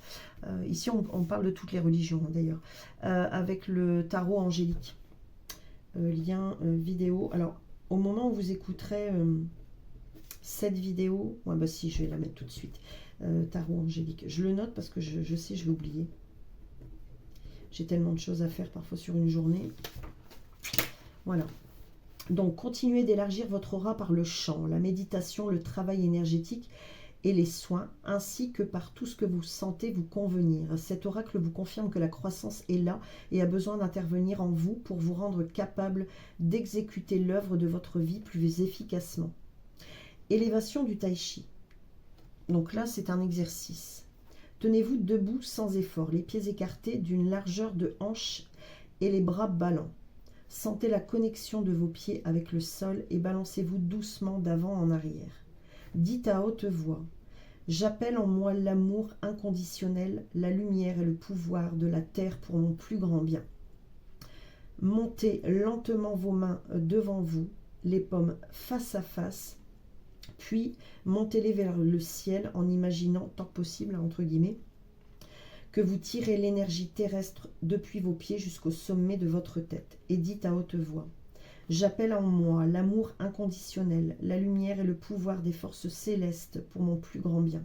Ici, on parle de toutes les religions, d'ailleurs, avec le tarot angélique. Lien vidéo. Alors, au moment où vous écouterez cette vidéo, ouais, bah si, je vais la mettre tout de suite. Tarot angélique. Je le note parce que je sais, je vais oublier. J'ai tellement de choses à faire parfois sur une journée. Voilà. Donc, continuez d'élargir votre aura par le chant, la méditation, le travail énergétique et les soins, ainsi que par tout ce que vous sentez vous convenir. Cet oracle vous confirme que la croissance est là et a besoin d'intervenir en vous pour vous rendre capable d'exécuter l'œuvre de votre vie plus efficacement. Élévation du tai chi. Donc là, c'est un exercice. Tenez-vous debout sans effort, les pieds écartés d'une largeur de hanche et les bras ballants. Sentez la connexion de vos pieds avec le sol et balancez-vous doucement d'avant en arrière. Dites à haute voix, « J'appelle en moi l'amour inconditionnel, la lumière et le pouvoir de la terre pour mon plus grand bien. » Montez lentement vos mains devant vous, les paumes face à face, puis montez-les vers le ciel en imaginant, tant que possible, entre guillemets, que vous tirez l'énergie terrestre depuis vos pieds jusqu'au sommet de votre tête. Et dites à haute voix, « J'appelle en moi l'amour inconditionnel, la lumière et le pouvoir des forces célestes pour mon plus grand bien. »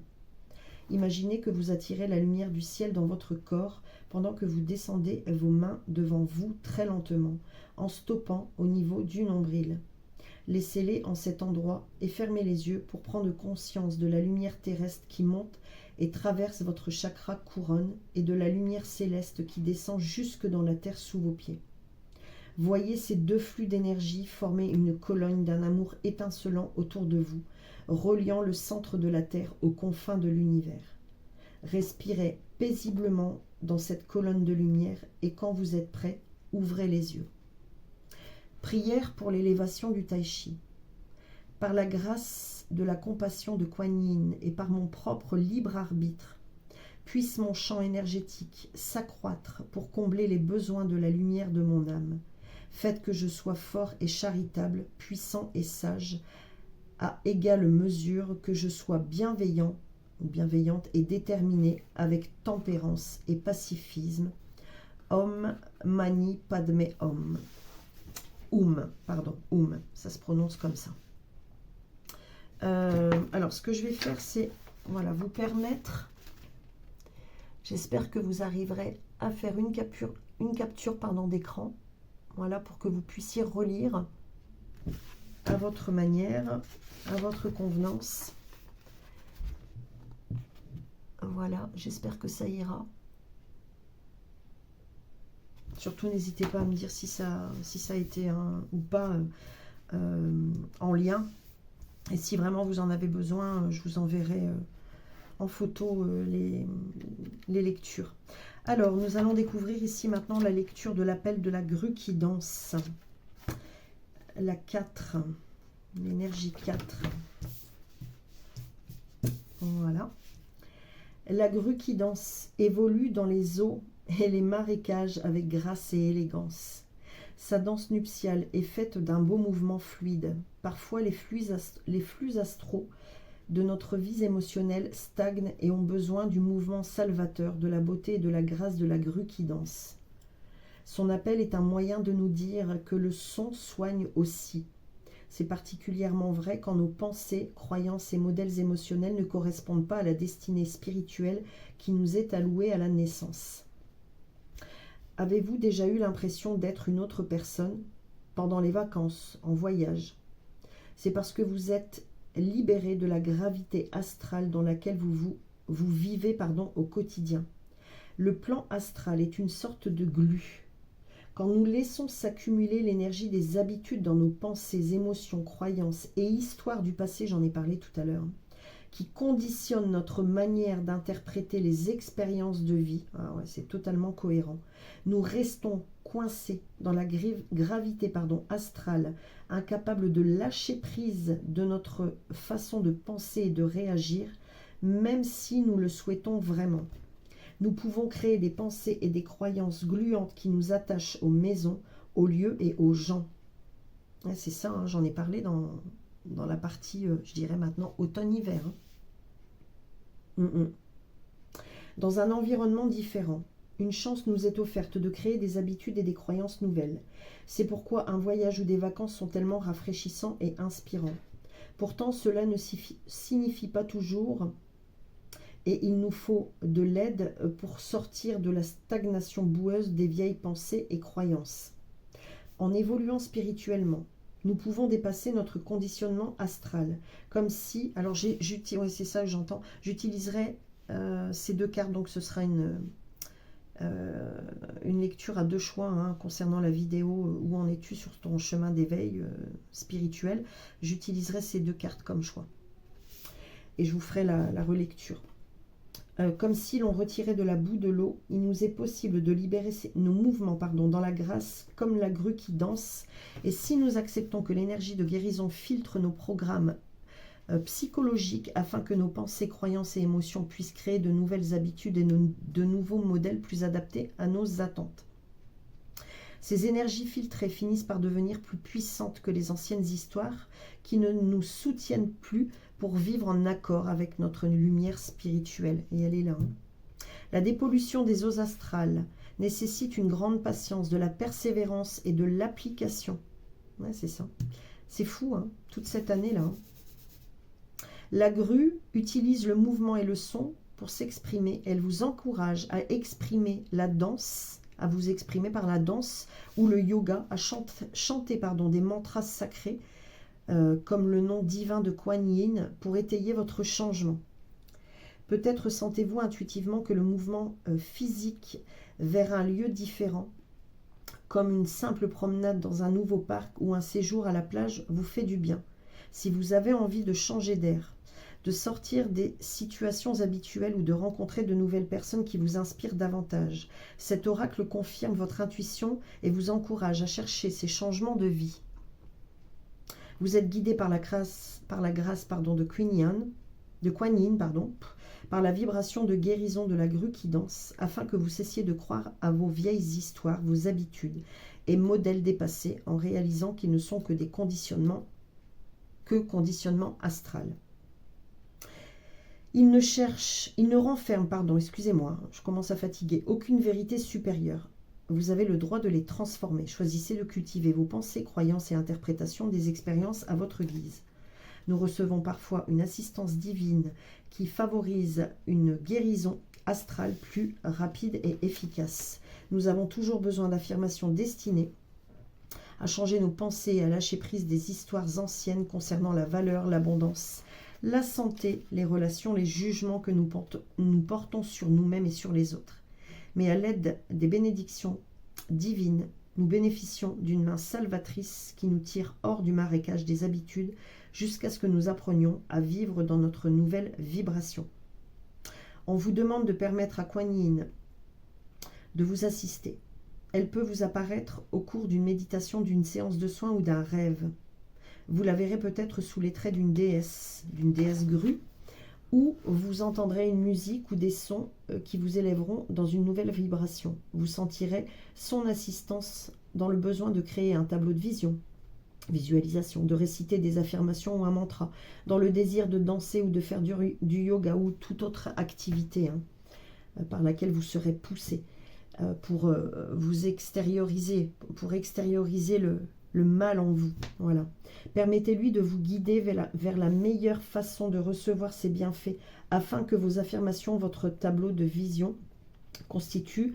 Imaginez que vous attirez la lumière du ciel dans votre corps pendant que vous descendez vos mains devant vous très lentement, en stoppant au niveau du nombril. Laissez-les en cet endroit et fermez les yeux pour prendre conscience de la lumière terrestre qui monte et traverse votre chakra couronne et de la lumière céleste qui descend jusque dans la terre sous vos pieds. Voyez ces deux flux d'énergie former une colonne d'un amour étincelant autour de vous, reliant le centre de la terre aux confins de l'univers. Respirez paisiblement dans cette colonne de lumière et quand vous êtes prêt, ouvrez les yeux. Prière pour l'élévation du tai chi. Par la grâce de la compassion de Kuan Yin et par mon propre libre arbitre, puisse mon champ énergétique s'accroître pour combler les besoins de la lumière de mon âme. Faites que je sois fort et charitable, puissant et sage, à égale mesure, que je sois bienveillant ou bienveillante et déterminé avec tempérance et pacifisme. Om Mani Padme Om. Ça se prononce comme ça. Alors, ce que je vais faire, c'est voilà, vous permettre, j'espère que vous arriverez à faire une capture d'écran, voilà, pour que vous puissiez relire à votre manière, à votre convenance. Voilà, j'espère que ça ira. Surtout, n'hésitez pas à me dire si ça a été ou pas en lien. Et si vraiment vous en avez besoin, je vous enverrai en photo les lectures. Alors, nous allons découvrir ici maintenant la lecture de l'appel de la grue qui danse. La 4, l'énergie 4. Voilà. La grue qui danse évolue dans les eaux et les marécages avec grâce et élégance. Sa danse nuptiale est faite d'un beau mouvement fluide. Parfois, les flux astraux de notre vie émotionnelle stagnent et ont besoin du mouvement salvateur, de la beauté et de la grâce de la grue qui danse. Son appel est un moyen de nous dire que le son soigne aussi. C'est particulièrement vrai quand nos pensées, croyances et modèles émotionnels ne correspondent pas à la destinée spirituelle qui nous est allouée à la naissance. Avez-vous déjà eu l'impression d'être une autre personne pendant les vacances, en voyage? C'est parce que vous êtes libéré de la gravité astrale dans laquelle vous vivez au quotidien. Le plan astral est une sorte de glu. Quand nous laissons s'accumuler l'énergie des habitudes dans nos pensées, émotions, croyances et histoires du passé, j'en ai parlé tout à l'heure, qui conditionnent notre manière d'interpréter les expériences de vie, c'est totalement cohérent, nous restons coincés dans la gravité astrale, incapables de lâcher prise de notre façon de penser et de réagir, même si nous le souhaitons vraiment. Nous pouvons créer des pensées et des croyances gluantes qui nous attachent aux maisons, aux lieux et aux gens. C'est ça, hein, j'en ai parlé dans la partie, je dirais maintenant, automne-hiver. Dans un environnement différent, une chance nous est offerte de créer des habitudes et des croyances nouvelles. C'est pourquoi un voyage ou des vacances sont tellement rafraîchissants et inspirants. Pourtant, cela ne signifie pas toujours, et il nous faut de l'aide pour sortir de la stagnation boueuse des vieilles pensées et croyances. En évoluant spirituellement, nous pouvons dépasser notre conditionnement astral, comme si, alors ouais, c'est ça que j'entends, j'utiliserai ces deux cartes, donc ce sera une lecture à deux choix hein, concernant la vidéo où en es-tu sur ton chemin d'éveil spirituel. J'utiliserai ces deux cartes comme choix et je vous ferai la relecture. Comme si l'on retirait de la boue de l'eau, il nous est possible de libérer nos mouvements dans la grâce, comme la grue qui danse. Et si nous acceptons que l'énergie de guérison filtre nos programmes psychologiques afin que nos pensées, croyances et émotions puissent créer de nouvelles habitudes et de nouveaux modèles plus adaptés à nos attentes. Ces énergies filtrées finissent par devenir plus puissantes que les anciennes histoires qui ne nous soutiennent plus pour vivre en accord avec notre lumière spirituelle. Et elle est là. La dépollution des eaux astrales nécessite une grande patience, de la persévérance et de l'application. Ouais, c'est ça. C'est fou, hein, toute cette année-là. La grue utilise le mouvement et le son pour s'exprimer. Elle vous encourage à exprimer la danse, à vous exprimer par la danse ou le yoga, à chanter des mantras sacrés, comme le nom divin de Kuan Yin, pour étayer votre changement. Peut-être sentez-vous intuitivement que le mouvement physique vers un lieu différent, comme une simple promenade dans un nouveau parc ou un séjour à la plage, vous fait du bien. Si vous avez envie de changer d'air, de sortir des situations habituelles ou de rencontrer de nouvelles personnes qui vous inspirent davantage, cet oracle confirme votre intuition et vous encourage à chercher ces changements de vie. Vous êtes guidé par la grâce de Kuan Yin, par la vibration de guérison de la grue qui danse, afin que vous cessiez de croire à vos vieilles histoires, vos habitudes et modèles dépassés, en réalisant qu'ils ne sont que des conditionnements astral. Il ne renferme, je commence à fatiguer, aucune vérité supérieure. Vous avez le droit de les transformer. Choisissez de cultiver vos pensées, croyances et interprétations des expériences à votre guise. Nous recevons parfois une assistance divine qui favorise une guérison astrale plus rapide et efficace. Nous avons toujours besoin d'affirmations destinées à changer nos pensées et à lâcher prise des histoires anciennes concernant la valeur, l'abondance, la santé, les relations, les jugements que nous portons sur nous-mêmes et sur les autres. Mais à l'aide des bénédictions divines, nous bénéficions d'une main salvatrice qui nous tire hors du marécage des habitudes jusqu'à ce que nous apprenions à vivre dans notre nouvelle vibration. On vous demande de permettre à Kuan Yin de vous assister. Elle peut vous apparaître au cours d'une méditation, d'une séance de soins ou d'un rêve. Vous la verrez peut-être sous les traits d'une déesse grue, ou vous entendrez une musique ou des sons qui vous élèveront dans une nouvelle vibration. Vous sentirez son assistance dans le besoin de créer un tableau de visualisation, de réciter des affirmations ou un mantra, dans le désir de danser ou de faire du yoga ou toute autre activité par laquelle vous serez poussé pour vous extérioriser, pour extérioriser le mal en vous. Voilà. Permettez-lui de vous guider vers la meilleure façon de recevoir ses bienfaits, afin que vos affirmations, votre tableau de vision, constitué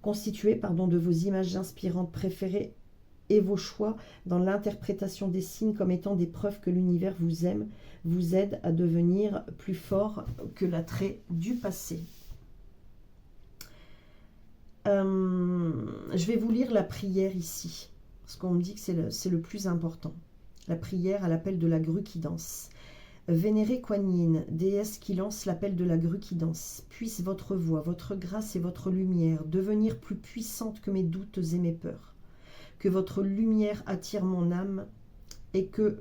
de vos images inspirantes préférées et vos choix dans l'interprétation des signes comme étant des preuves que l'univers vous aime, vous aide à devenir plus fort que l'attrait du passé. Je vais vous lire la prière ici, parce qu'on me dit que c'est le plus important. La prière à l'appel de la grue qui danse. Vénérée Kuan Yin, déesse qui lance l'appel de la grue qui danse, puisse votre voix, votre grâce et votre lumière devenir plus puissantes que mes doutes et mes peurs. Que votre lumière attire mon âme et que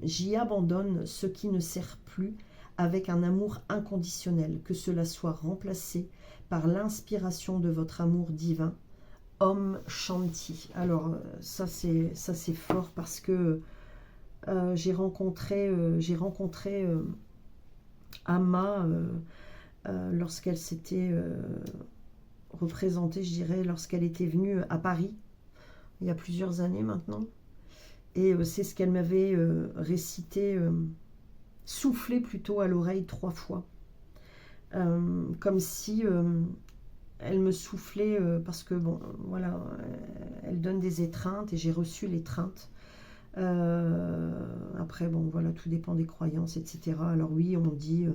j'y abandonne ce qui ne sert plus avec un amour inconditionnel, que cela soit remplacé par l'inspiration de votre amour divin. Om Shanti. Alors ça c'est fort parce que j'ai rencontré Amma lorsqu'elle s'était représentée, je dirais, lorsqu'elle était venue à Paris, il y a plusieurs années maintenant. Et c'est ce qu'elle m'avait récité, soufflé plutôt à l'oreille 3 fois. Comme si elle me soufflait, parce que bon, voilà, elle donne des étreintes et j'ai reçu l'étreinte. Après, bon, voilà, tout dépend des croyances, etc. Alors oui, on dit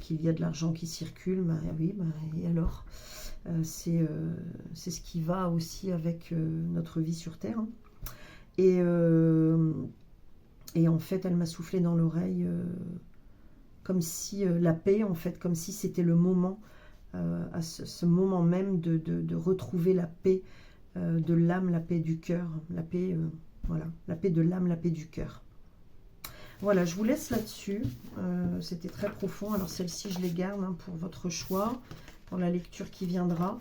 qu'il y a de l'argent qui circule, bah oui, bah, et alors c'est ce qui va aussi avec notre vie sur Terre. Hein. Et en fait, elle m'a soufflé dans l'oreille comme si la paix, en fait, comme si c'était le moment, à ce moment même de retrouver la paix de l'âme, la paix du cœur, la paix, voilà, la paix de l'âme, la paix du cœur. Voilà, je vous laisse là-dessus. C'était très profond. Alors celle-ci, je les garde hein, pour votre choix, pour la lecture qui viendra.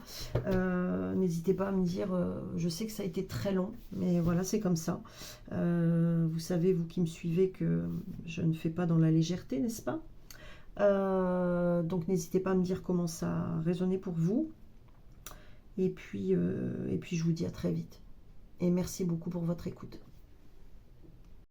N'hésitez pas à me dire, je sais que ça a été très long, mais voilà, c'est comme ça. Vous savez, vous qui me suivez, que je ne fais pas dans la légèreté, n'est-ce pas? Donc n'hésitez pas à me dire comment ça a résonné pour vous. Et puis je vous dis à très vite. Et merci beaucoup pour votre écoute.